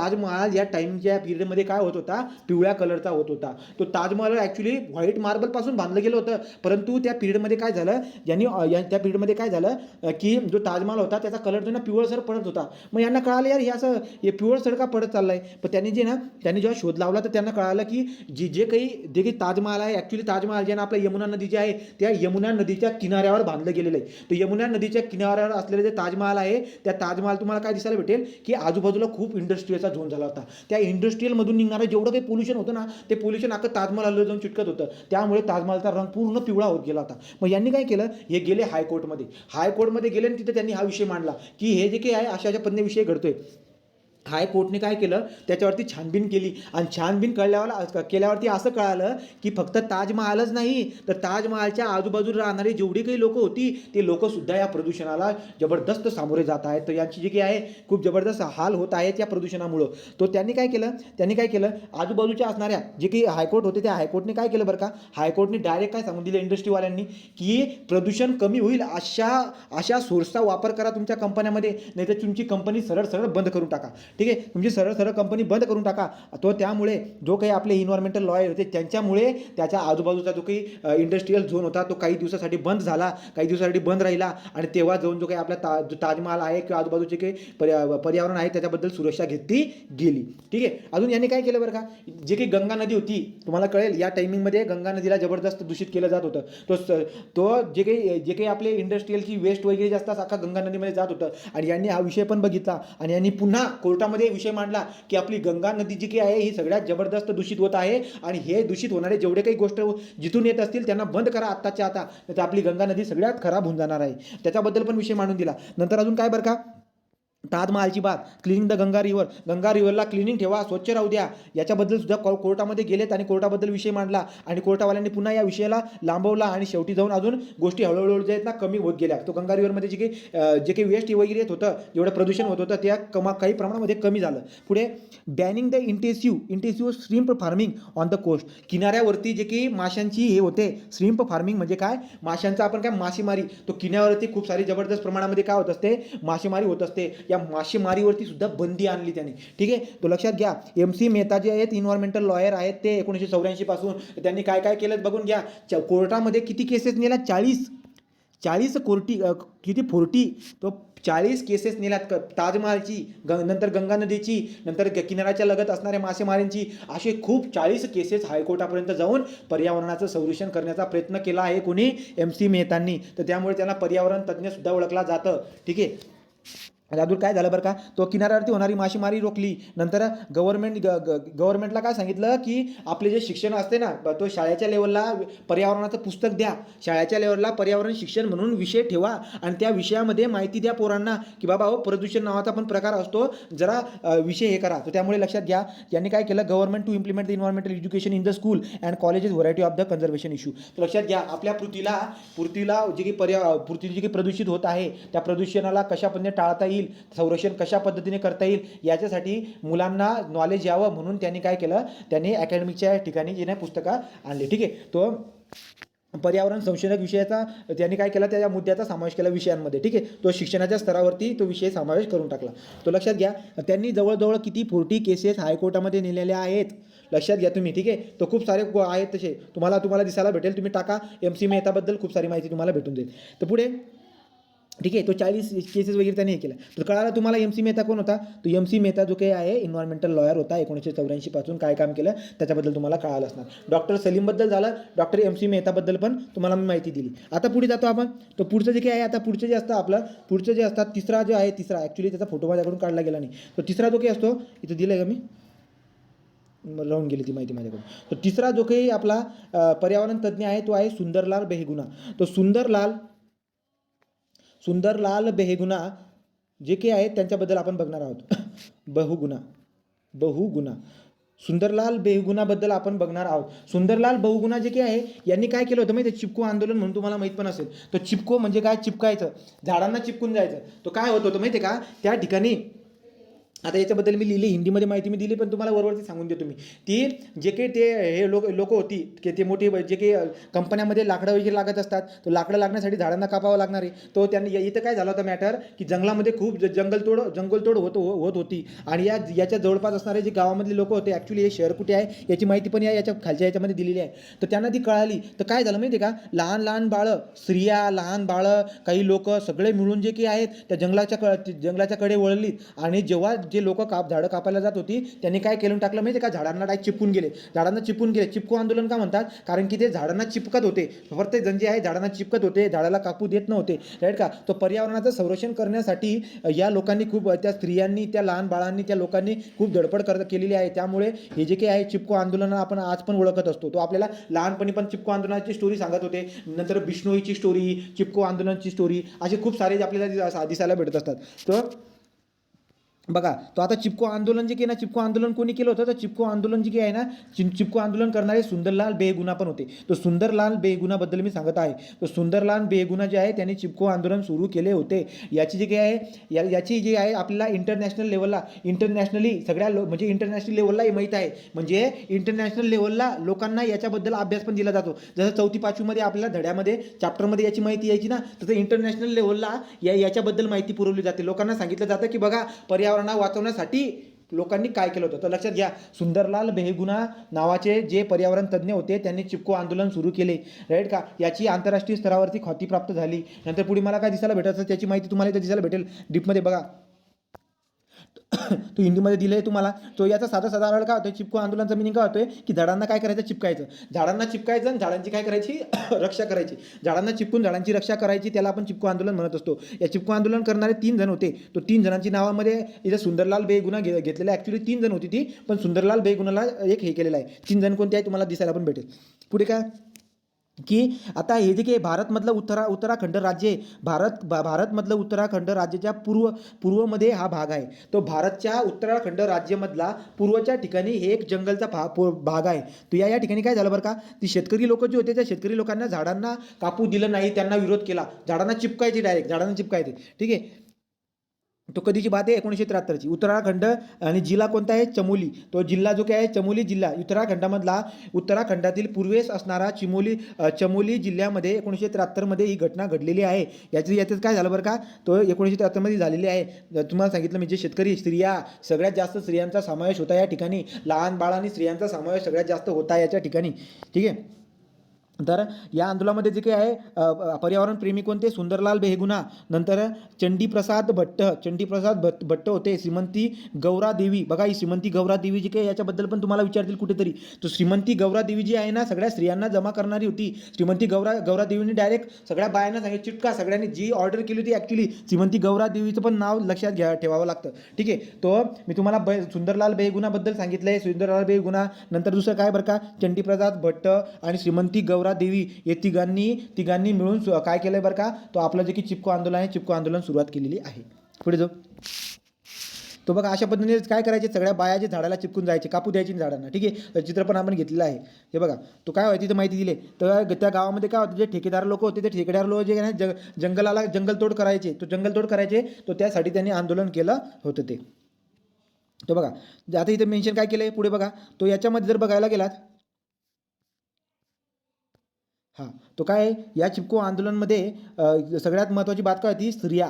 ताजमहाल या टाईमच्या पिरियडमध्ये काय होत होता, पिवळ्या कलरचा होत होता. तो ताजमहाल ॲक्च्युली व्हाईट मार्बलपासून बांधलं गेलं होतं, परंतु त्या पिरियडमध्ये काय झालं, त्या पिरियडमध्ये काय झालं की जो ताजमहाल होता त्याचा कलर जो ना पिवळसर पडत होता. मग यांना कळालं यार हे असं हे पिवळसर का पडत चाललंय. पण त्यांनी जेव्हा शोध लावला तर त्यांना कळालं की जे काही ताजमहाल आहे, ॲक्च्युली ताजमहाल जे ना आपल्या यमुना नदी जी आहे त्या यमुना नदीच्या किनाऱ्यावर बांधलं गेलेलं आहे. तर यमुना नदीच्या किनाऱ्यावर असलेले जे ताजमहाल आहे त्या ताजमहाल तुम्हाला काय दिसायला भेटेल की आजूबाजूला खूप इंडस्ट्रीचा झोन झाला होता. त्या इंडस्ट्रीयलमधून निघणारं जेवढं काही पोल्युशन होतं ना ते पोल्युशन अख्खं ताजमहालला जाऊन चिटकत होतं. त्यामुळे ताजमहालचा रंग पूर्ण पिवळा होत गेला होता. मग यांनी काय केलं, हे गेले हायकोर्टमध्ये गेले आणि तिथे त्यांनी हा विषय मांडला की हे जे काही आहे अशा पद्धतीने विषय घडतोय. हायकोर्टने काय केलं, त्याच्यावरती छानबीन केली आणि छानबीन केल्यावरती असं कळालं की फक्त ताजमहालच नाही तर ताजमहालच्या आजूबाजूला राहणारी जेवढी काही लोकं होती ते लोकंसुद्धा या प्रदूषणाला जबरदस्त सामोरे जात आहेत. तर यांची जी काही आहे खूप जबरदस्त हाल होत आहेत या प्रदूषणामुळं. तो त्यांनी काय केलं आजूबाजूच्या असणाऱ्या जे काही हायकोर्ट होते त्या हायकोर्टने काय केलं बरं का, हायकोर्टने डायरेक्ट काय सांगून दिलं इंडस्ट्रीवाल्यांनी की प्रदूषण कमी होईल अशा सोर्सचा वापर करा तुमच्या कंपन्यामध्ये, नाही तर तुमची कंपनी सरळ बंद करून टाका. ठीक आहे, तुमची सरळ कंपनी बंद करून टाका. तो त्यामुळे जो काही आपले इन्व्हायरमेंटल लॉयर होते त्यांच्यामुळे त्याच्या आजूबाजूचा जो काही इंडस्ट्रीयल झोन होता तो काही दिवसासाठी बंद झाला, काही दिवसासाठी बंद राहिला आणि तेव्हा जाऊन जो काही आपला ताजमहाल आहे किंवा आजूबाजूचे काही पर्यावरण आहे त्याच्याबद्दल सुरक्षा घेतली गेली. ठीक आहे, अजून यांनी काय केलं बरं का, जे काही गंगा नदी होती तुम्हाला कळेल या टायमिंगमध्ये गंगा नदीला जबरदस्त दूषित केलं जात होतं. तो जे काही आपले इंडस्ट्रीयलची वेस्ट वगैरे जास्त अख्खा गंगा नदीमध्ये जात होतं आणि यांनी हा विषय पण बघितला आणि यांनी पुन्हा कोर्टामध्ये विषय मांडला की आपली गंगा नदी जी काही आहे ही सगळ्यात जबरदस्त दूषित होत आहे आणि हे दूषित होणारे जेवढे काही गोष्ट जिथून येत असतील त्यांना बंद करा आत्ताच्या आता, नाही तर आपली गंगा नदी सगळ्यात खराब होऊन जाणार आहे. त्याच्याबद्दल पण विषय मांडून दिला. नंतर अजून काय बरं का, ताजमहालची बात, क्लिनिंग द गंगा रिव्हरला क्लिनिंग ठेवा, स्वच्छ राहू द्या, याच्याबद्दल सुद्धा कोर्टामध्ये गेलेत आणि कोर्टाबद्दल विषय मांडला आणि कोर्टावाल्यांनी पुन्हा या विषयाला लांबवला आणि शेवटी जाऊन अजून गोष्टी हळूहळू जे आहेत ना कमी होत गेल्या. तो गंगा रिव्हरमध्ये जे काही वेस्ट वगैरे येत होतं, जेवढं प्रदूषण होत होतं त्या काही प्रमाणामध्ये कमी झालं. पुढे banning the intensive shrimp farming on the coast, किनाऱ्यावरती जे काही माशांची हे होते, श्रिम्प फार्मिंग म्हणजे काय, माशांचा आपण काय मासेमारी, तो किनाऱ्यावरती खूप सारी जबरदस्त प्रमाणामध्ये काय होत असते, मासेमारी होत असते. या मासेमारीवरती सुद्धा बंदी आणली त्यांनी. ठीक आहे, तो लक्षात घ्या. MC मेहता जे आहेत इन्व्हायरमेंटल लॉयर आहेत ते 1984 पासून त्यांनी काय केलं बघून घ्या. कोर्टामध्ये किती केसेस नेल्या, 40 किती 40 तो 40 केसेस नेल्यात ताजमहालची, नंतर गंगा नदीची, नंतर किनाऱ्याच्या लगत असणाऱ्या मासेमारींची, असे खूप 40 केसेस हायकोर्टापर्यंत जाऊन पर्यावरणाचं संरक्षण करण्याचा प्रयत्न केला आहे कोणी, MC मेहतांनी. तर त्यामुळे त्यांना पर्यावरण तज्ज्ञ सुद्धा ओळखला जातं. ठीक आहे, अजून काय झालं बरं का, तो किनाऱ्यावरती होणारी मासेमारी रोखली. नंतर गव्हर्नमेंटला काय सांगितलं की आपले जे शिक्षण असते ना तो शाळेच्या लेवलला पर्यावरणाचं पुस्तक द्या, शाळेच्या लेवलला पर्यावरण शिक्षण म्हणून विषय ठेवा आणि त्या विषयामध्ये माहिती द्या पोरांना की बाबा हो प्रदूषण नावाचा पण प्रकार असतो, जरा विषय हे करा. तर त्यामुळे लक्षात घ्या यांनी काय केलं, government to implement the environmental education in the school and colleges variety of the conservation issue. तर लक्षात घ्या आपल्या पृथ्वीला जे काही पृथ्वी जे काही प्रदूषित होत आहे त्या प्रदूषणाला कशा पद्धतीने टाळता येईल, संरक्षण कशा पद्धतीने करता येईल याच्यासाठी मुलांना नॉलेज यावं म्हणून त्यांनी काय केलं, त्यांनी अकॅडमिकच्या ठिकाणी जे नाही पुस्तकं आणली. ठीक आहे, तो पर्यावरण संशोधक विषयाचा त्यांनी काय केला, त्या मुद्द्याचा समावेश केला विषयांमध्ये. ठीक आहे, तो शिक्षणाच्या स्तरावरती तो विषय समावेश करून टाकला. तो लक्षात घ्या. त्यांनी जवळजवळ किती 40 केसेस हायकोर्टामध्ये नेलेल्या आहेत, लक्षात घ्या तुम्ही. ठीक आहे, तो खूप सारे आहेत तसे तुम्हाला दिसायला भेटेल. तुम्ही टाका MC मेहताबद्दल खूप सारी माहिती तुम्हाला भेटून जाईल. तर पुढे ठीक आहे, तो 40 केसेस वगैरे त्याने हे केला. तर कळाला तुम्हाला MC मेहता कोण होता, तो MC मेहता जो काही आहे इन्व्हायरमेंटल लॉयर होता. 1984 पासून काय काम केलं त्याच्याबद्दल तुम्हाला कळालं असणार. डॉक्टर सलीमबद्दल झालं, डॉक्टर MC मेहताबद्दल पण तुम्हाला मी माहिती दिली. आता पुढे जातो आपण. तो पुढचं जे काही आहे, आता पुढचं जे असतं आपलं पुढचं जे असतात तिसरा ॲक्च्युली त्याचा फोटो माझ्याकडून काढला गेला नाही. तो तिसरा जो काही असतो इथं दिलं आहे का मी, राहून गेली ती माहिती माझ्याकडून. तर तिसरा जो काही आपला पर्यावरण तज्ज्ञ आहे तो आहे सुंदरलाल बेहगुना. तो सुंदरलाल बेहगुना जे काही आहेत त्यांच्याबद्दल आपण बघणार आहोत. बहुगुणा सुंदरलाल बेहगुनाबद्दल आपण बघणार आहोत. सुंदरलाल बहुगुणा जे काही आहे यांनी काय केलं होतं माहिती आहे, चिपको आंदोलन म्हणून तुम्हाला माहीत पण असेल. तो चिपको म्हणजे काय, चिपकायचं, झाडांना चिपकून जायचं. तो काय होत होतं माहिती आहे का, त्या ठिकाणी आता याच्याबद्दल मी लिहिली, हिंदीमध्ये माहिती मी दिली, पण तुम्हाला वरवरती सांगून देतो मी. ती जे काही ते हे लोक होती की ते मोठी जे काही कंपन्यामध्ये लाकडं वगैरे लागत असतात, तो लाकडं लागण्यासाठी झाडांना कापावं लागणार आहे. तो त्यांनी इथं काय झालं होतं मॅटर, की जंगलामध्ये खूप जंगलतोड होत होती. आणि याच्या जवळपास असणारे जे गावामधले लोक होते, ॲक्च्युली हे शहर कुठे आहे याची माहिती पण याच्या खालच्या याच्यामध्ये दिलेली आहे. तर त्यांना ती कळाली. तर काय झालं माहिती आहे का, लहान लहान बाळं, स्त्रिया, लहान बाळं, काही लोक सगळे मिळून जे काही आहेत त्या जंगलाच्या कडे वळलीत. आणि जेव्हा जे लोक झाडं कापायला जात होती त्यांनी काय केलं टाकलं माहिती का, झाडांना डायरेक्ट चिपकून गेले. चिपको आंदोलन का म्हणतात, कारण की ते झाडांना चिपकत होते. प्रत्येक जण जे आहे झाडांना चिपकत होते, झाडाला कापू देत नव्हते, राईट का. तो पर्यावरणाचं संरक्षण करण्यासाठी या लोकांनी खूप, त्या स्त्रियांनी, त्या लहान बाळांनी, त्या लोकांनी खूप धडपड केलेली आहे. त्यामुळे हे जे काही आहे चिपको आंदोलन आपण आज पण ओळखत असतो. तो आपल्याला लहानपणी पण चिपको आंदोलनाची स्टोरी सांगत होते, नंतर बिष्णोईची स्टोरी, चिपको आंदोलनाची स्टोरी, असे खूप सारे आपल्याला दिसायला भेटत असतात. तर बघा, तो आता चिपको आंदोलन जे केलं ना, चिपको आंदोलन कोणी केलं होतं, तर चिपको आंदोलन जे आहे ना, चिपको आंदोलन करणारे सुंदरलाल बेगुना पण होते. तो सुंदरलाल बेगुनाबद्दल मी सांगत आहे. तो सुंदरलाल बेगुना जे आहे त्यांनी चिपको आंदोलन सुरू केले होते. याची जे काही आहे याची जी आहे आपल्याला इंटरनॅशनली सगळ्या म्हणजे इंटरनॅशनल लेवललाही माहीत आहे. म्हणजे इंटरनॅशनल लेवलला लोकांना याच्याबद्दल अभ्यास पण दिला जातो. जसं 4थी 5वीमध्ये आपल्याला धड्यामध्ये चॅप्टरमध्ये याची माहिती यायची ना, तसं इंटरनॅशनल लेवलला याच्याबद्दल माहिती पुरवली जाते. लोकांना सांगितलं जातं की बघा, पर्यावरण वाचवण्यासाठी लोकांनी काय केलं होतं. तर लक्षात घ्या, सुंदरलाल बेगुना नावाचे जे पर्यावरण तज्ज्ञ होते त्यांनी चिपको आंदोलन सुरू केले, राईट का. याची आंतरराष्ट्रीय स्तरावरती ख्याती प्राप्त झाली. नंतर पुढे मला काय दिसायला भेटायचं, त्याची माहिती तुम्हाला इथं दिसायला भेटेल डीपमध्ये. बघा, तो हिंदीमध्ये दिलं आहे तुम्हाला. तो याचा साधा अर्थ काय होतो, चिपको आंदोलनाचा मिनिंग काय होतोय, की झाडांना काय करायचं, चिपकायचं. झाडांना चिपकायचं आणि झाडांची काय करायची, रक्षा करायची. झाडांना चिपकून झाडांची रक्षा करायची, त्याला आपण चिपको आंदोलन म्हणत असतो. या चिपको आंदोलन करणारे 3 जण होते. तो 3 जणांची नावामध्ये इथं सुंदरलाल बेगुना घेतलेलं आहे. ॲक्च्युली 3 जण होती ती, पण सुंदरलाल बेगुनाला एक हे केलेलं आहे. 3 जण कोणते आहे तुम्हाला दिसायला पण भेटेल. पुढे काय की आता हे जे काही भारतमधलं उत्तराखंड राज्य आहे, भारतमधलं उत्तराखंड राज्याच्या पूर्वमध्ये हा भाग आहे. तो भारतच्या उत्तराखंड राज्यामधला पूर्वच्या ठिकाणी हे एक जंगलचा भाग आहे. तर या ठिकाणी काय झालं बरं का, ती शेतकरी लोक जे होते, त्या शेतकरी लोकांना झाडांना कापू दिलं नाही, त्यांना विरोध केला. झाडांना चिपकायचे, डायरेक्ट झाडांना चिपकायचे. ठीक आहे. तो कधीची बात आहे, 1973ची. उत्तराखंड आणि जिल्हा कोणता आहे, चमोली. तो जिल्हा जो काय आहे, चमोली जिल्हा, उत्तराखंडातील पूर्वेस असणारा चमोली जिल्ह्यामध्ये 1973मध्ये ही घटना घडलेली आहे. याच्यात काय झालं बरं का, तो 1973मध्ये झालेली आहे. तुम्हाला सांगितलं म्हणजे शेतकरी, स्त्रिया, सगळ्यात जास्त स्त्रियांचा समावेश होता या ठिकाणी. लहान बाळांनी स्त्रियांचा समावेश सगळ्यात जास्त होता याच्या ठिकाणी. ठीक आहे. तर या आंदोलनामध्ये जे काही आहे पर्यावरण प्रेमी कोणते, सुंदरलाल बेगुना, नंतर चंडीप्रसाद भट्ट होते, श्रीमंती गौरा देवी. बघा, ही श्रीमंती गौरा देवी जी काही याच्याबद्दल पण तुम्हाला विचारतील कुठेतरी. तो श्रीमंती गौरा देवी जी आहे ना, सगळ्या स्त्रियांना जमा करणारी होती. श्रीमंती गौरा देवीने डायरेक्ट सगळ्या बायांना सांगितलं, चिटका सगळ्यांनी जी ऑर्डर केली होती. ॲक्च्युली श्रीमंती गौरा देवीचं पण नाव लक्षात ठेवावं लागतं. ठीक आहे. तो मी तुम्हाला सुंदरलाल बेगुनाबद्दल सांगितलं आहे. सुंदरलाल बेगुना, नंतर दुसरं काय बरं का, चंडीप्रसाद भट्ट आणि श्रीमंती गौरा देवी, हे तिघांनी मिळून काय केलंय बरं का, तो आपलं जे की चिपको आंदोलन आहे, चिपको आंदोलन सुरुवात केलेली आहे. पुढे जाऊ. तो बघा, अशा पद्धतीने काय करायचे, सगळ्या बाया जे झाडाला चिपकून जायचे, कापू द्यायची झाडांना. ठीक आहे. तर चित्र पण आपण घेतलेलं आहे. हे बघा, तो काय व्हायची, तिथं माहिती दिली. तर त्या गावामध्ये काय होतं, जे ठेकेदार लोक होते, ते ठेकेदार लोक जे आहे जंगलतोड करायचे. तो त्यासाठी त्यांनी आंदोलन केलं होतं ते. तो बघा, आता इथे मेन्शन काय केलंय पुढे बघा. तो याच्यामध्ये जर बघायला गेलात, हां, तो काय आहे, या चिपको आंदोलनमध्ये सगळ्यात महत्त्वाची बात काय होती, स्त्रिया.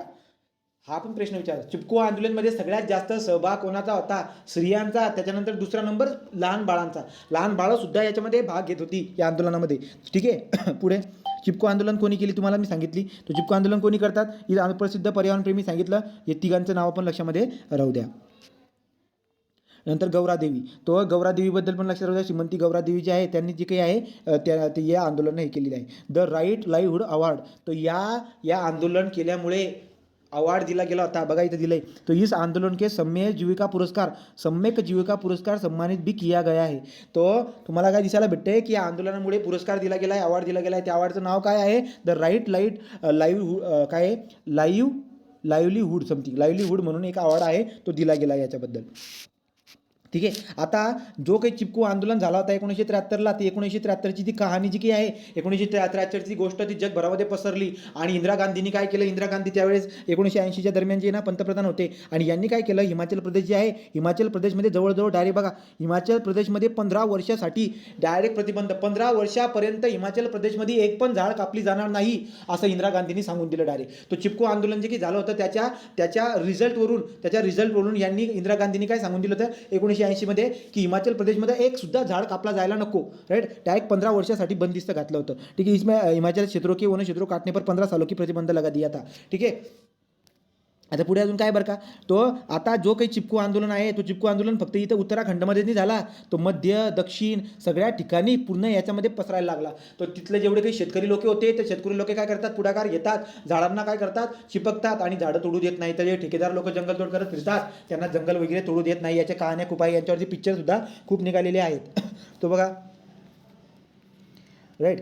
हा पण प्रश्न विचार, चिपको आंदोलनमध्ये सगळ्यात जास्त सहभाग कोणाचा होता, स्त्रियांचा. त्याच्यानंतर दुसरा नंबर लहान बाळांचा. लहान बाळंसुद्धा याच्यामध्ये भाग घेत होती या आंदोलनामध्ये. ठीक आहे. पुढे चिपको आंदोलन कोणी केली तुम्हाला मी सांगितली. तो चिपको आंदोलन कोणी करतात, ही प्रसिद्ध पर्यावरणप्रेमी सांगितलं. हे तिघांचं नाव पण लक्षामध्ये राहू द्या. नंतर गौरादेवी, तो गौरादेवीबद्दल पण लक्षात राहू द्या. श्रीमंती गौरादेवी जी आहे त्यांनी जे काही आहे ते या आंदोलन हे केलेलं आहे. द राईट लाईव्हहुड अवॉर्ड, तो या आंदोलन केल्यामुळे अवॉर्ड दिला गेला होता. बघा इथं दिलंय. तो इस आंदोलन के सम्यक जीविका पुरस्कार सम्मानित भी किया गया है. तो तुम्हाला काय दिसायला भेटते, की या आंदोलनामुळे पुरस्कार दिला गेला आहे, अवॉर्ड दिला गेला आहे. त्या अवॉर्डचं नाव काय आहे, द राईट काय लाईव्हलीहूड समथिंग, लाईव्हलीहूड म्हणून एक अवॉर्ड आहे, तो दिला गेला आहे याच्याबद्दल. ठीक आहे. आता जो काही चिपकू आंदोलन झाला होता 1973ला, ती 1973ची ती कहाणी जी काही आहे, 1973ची गोष्ट ती जगभरामध्ये पसरली आणि इंदिरा गांधींनी काय केलं, इंदिरा गांधी त्यावेळेस 1980च्या दरम्यान जे ना पंतप्रधान होते आणि यांनी काय केलं, हिमाचल प्रदेश जे आहे, हिमाचल प्रदेशमध्ये जवळजवळ डायरेक्ट बघा, हिमाचल प्रदेशमध्ये 15 वर्षासाठी डायरेक्ट प्रतिबंध, 15 वर्षापर्यंत हिमाचल प्रदेशमध्ये एक पण झाड कापली जाणार नाही असं इंदिरा गांधींनी सांगून दिलं डायरेक्ट. तो चिपको आंदोलन जे काही झालं होतं त्याच्या रिझल्टवरून यांनी इंदिरा गांधींनी काय सांगून दिलं होतं 1980 मध्ये की हिमाचल प्रदेशमध्ये एक सुद्धा झाड कापला जायला नको, राईट. डायरेक्ट 15 वर्षासाठी बंदिस्त घातलं होतं. ठीक आहे. इसमें हिमाचल क्षेत्रों के वन क्षेत्रों काटने पर 15 सालों की प्रतिबंध लगा दिया था. ठीक आहे. आता पुढे अजून काय बरं का, तो आता जो काही चिपको आंदोलन आहे, तो चिपको आंदोलन फक्त इथं उत्तराखंडमध्येच नाही झाला, तो मध्य दक्षिण सगळ्या ठिकाणी पूर्ण याच्यामध्ये पसरायला लागला. तो तिथले जेवढे काही शेतकरी लोक होते, ते शेतकरी लोक काय करतात, पुढाकार घेतात, झाडांना काय करतात, चिपकतात आणि झाडं तोडू देत नाही. तर जे ठेकेदार लोक जंगल तोड करत फिरतात, त्यांना जंगल वगैरे तोडू देत नाही. याच्या कहाण्या खूप आहे, यांच्यावरती पिक्चरसुद्धा खूप निघालेले आहेत. तो बघा, राईट.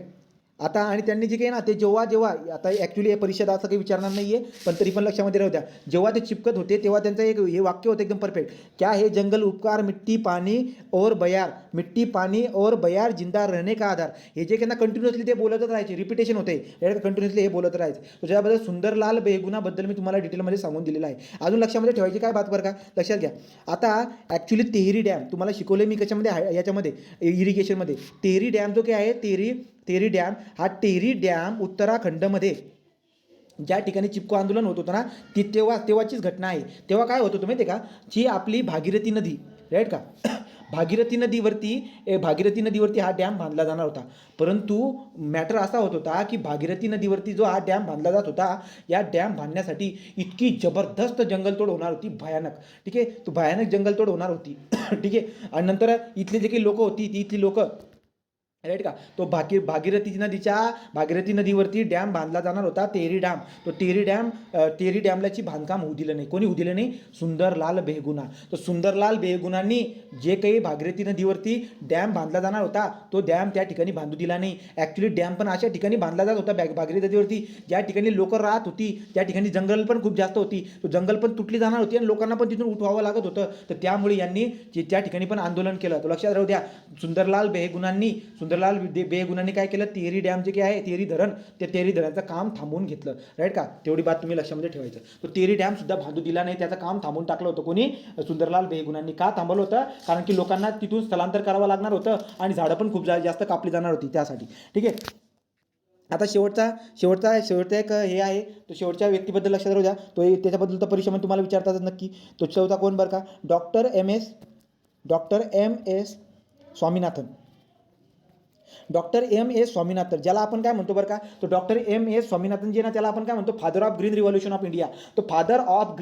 आता आणि त्यांनी जे काही ना, ते जेव्हा आता ॲक्च्युली हे परिषद असं काही विचारणार नाही आहे, पण तरी पण लक्षामध्ये राहू द्या, जेव्हा ते चिपकत होते तेव्हा त्यांचं एक हे वाक्य होतं एकदम परफेक्ट, क्या हे जंगल उपकार मिट्टी पाणी और बयार जिंदा रहने का आधार. हे जे काही ना कंटिन्युअसली ते बोलतच राहायचे, रिपिटेशन होते, कंटिन्युअसली हे बोलत राहायचे. त्याच्याबद्दल सुंदरलाल बेगुनाबद्दल मी तुम्हाला डिटेलमध्ये सांगून दिलेलं आहे. अजून लक्षामध्ये ठेवायची काय बात बरं का, लक्षात घ्या. आता ॲक्च्युली तेहरी डॅम तुम्हाला शिकवले मी कशामध्ये, याच्यामध्ये इरिगेशनमध्ये. तेहरी डॅम जो काही आहे, तेहरी डॅम, हा तेहरी डॅम उत्तराखंडमध्ये ज्या ठिकाणी चिपको आंदोलन होत होतं ना, ती तेव्हाचीच घटना आहे. तेव्हा काय होत होतं माहिती आहे का, जी आपली भागीरथी नदी, राईट का, भागीरथी नदीवरती हा डॅम बांधला जाणार होता. परंतु मॅटर असा होत होता की भागीरथी नदीवरती जो हा डॅम बांधला जात होता, या डॅम बांधण्यासाठी इतकी जबरदस्त जंगलतोड होणार होती, भयानक. ठीक आहे. तो भयानक जंगलतोड होणार होती. ठीक आहे. आणि नंतर इथले जे काही लोक होती, ती इथली लोक, राईट का, तो भागीरथी नदीवरती डॅम बांधला जाणार होता, तेहरी डॅम. तो तेहरी डॅमलाची बांधकाम होऊ दिलं नाही. कोणी होऊ दिलं नाही, सुंदरलाल बेहगुना. तर सुंदरलाल बेहगुनांनी जे काही भागीरथी नदीवरती डॅम बांधला जाणार होता, तो डॅम त्या ठिकाणी बांधू दिला नाही. ॲक्च्युली डॅम पण अशा ठिकाणी बांधला जात होता भागीरथी नदीवरती, ज्या ठिकाणी लोक राहत होती, त्या ठिकाणी जंगल पण खूप जास्त होती. तो जंगल पण तुटली जाणार होती आणि लोकांना पण तिथून उठवावं लागत होतं. तर त्यामुळे यांनी त्या ठिकाणी पण आंदोलन केलं. तो लक्षात राहू द्या. सुंदरलाल बेहगुनांनी काय केलं, तेहरी डॅम जे काही आहे, तेहरी धरण, त्या तेहरी धरणाचं काम थांबवून घेतलं, राईट का. तेवढी बात तुम्ही लक्षामध्ये ठेवायचं. तो तेहरी डॅम सुद्धा बांधू दिला नाही, त्याचं काम थांबवून टाकलं होतं. कोणी, सुंदरलाल बेहगुनांनी. का थांबवलं होतं, कारण की लोकांना तिथून स्थलांतर करावं लागणार होतं आणि झाडं पण खूप जास्त कापली जाणार होती त्यासाठी. ठीक आहे. आता शेवटचा एक हे आहे, तो शेवटच्या व्यक्तीबद्दल लक्षात राहू द्या. तो त्याच्याबद्दल तर परीक्षेमध्ये तुम्हाला विचारतातच नक्की. तो चौथा कोण बरं का, doctor M S Swaminathan. Doctor M S Swaminathan, ज्याला आपण काय म्हणतो बरं का, तो डॉक्टर एम एस स्वामीनाथन जे ना, त्याला आपण काय म्हणतो, father of green revolution of India. तो father of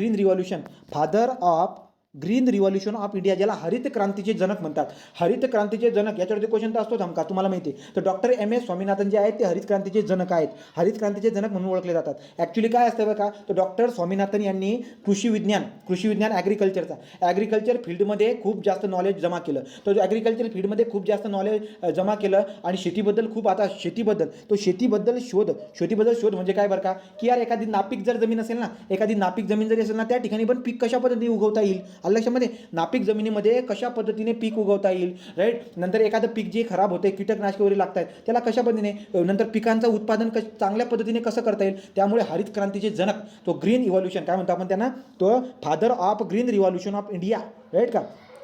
green revolution of India, ज्याला हरित क्रांतीचे जनक म्हणतात. हरित क्रांतीचे जनक, याच्यावरती क्वेश्चन तर असतोच हमका, तुम्हाला माहिती आहे. तर डॉक्टर एम एस स्वामीनाथन जे आहेत, ते हरित क्रांतीचे जनक आहेत. हरित क्रांतीचे जनक म्हणून ओळखले जातात. ॲक्च्युली काय असतं बरं का, तर डॉक्टर स्वामीनाथन यांनी कृषी विज्ञान ॲग्रिकल्चर फील्डमध्ये खूप जास्त नॉलेज जमा केलं. तो ॲग्रिकल्चर फील्डमध्ये खूप जास्त नॉलेज जमा केलं आणि शेतीबद्दल शेतीबद्दल शोध म्हणजे काय बरं का, की यार एखादी नापीक जर जमीन असेल ना, त्या ठिकाणी पण पीक कशा पद्धतीने उगवता येईल, लक्षामध्ये, नापीक जमिनीमध्ये कशा पद्धतीने पीक उगवता येईल, राईट. नंतर एखादं पीक जे खराब होते, कीटकनाशके वगैरे लागतात, त्याला कशा पद्धतीने, नंतर पिकांचं उत्पादन चांगल्या पद्धतीने कसं करता येईल. त्यामुळे हरित क्रांतीचे जनक, तो ग्रीन रिव्हॉल्युशन काय म्हणतो आपण त्यांना, तो father of green revolution of India, right का.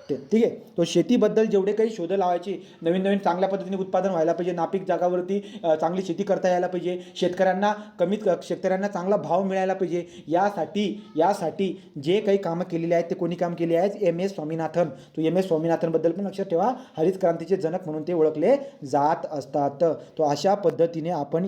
ठीक आहे. तो शेतीबद्दल जेवढे काही शोध लावायचे, नवीन चांगल्या पद्धतीने उत्पादन व्हायला पाहिजे, नापीक जागावरती चांगली शेती करता यायला पाहिजे, शेतकऱ्यांना चांगला भाव मिळायला पाहिजे, यासाठी जे काही कामं केलेली आहेत, ते कोणी काम केले आहेत, एम एस स्वामीनाथन. तो एम एस स्वामीनाथनबद्दल पण लक्षात ठेवा, हरित क्रांतीचे जनक म्हणून ते ओळखले जात असतात. तो अशा पद्धतीने आपण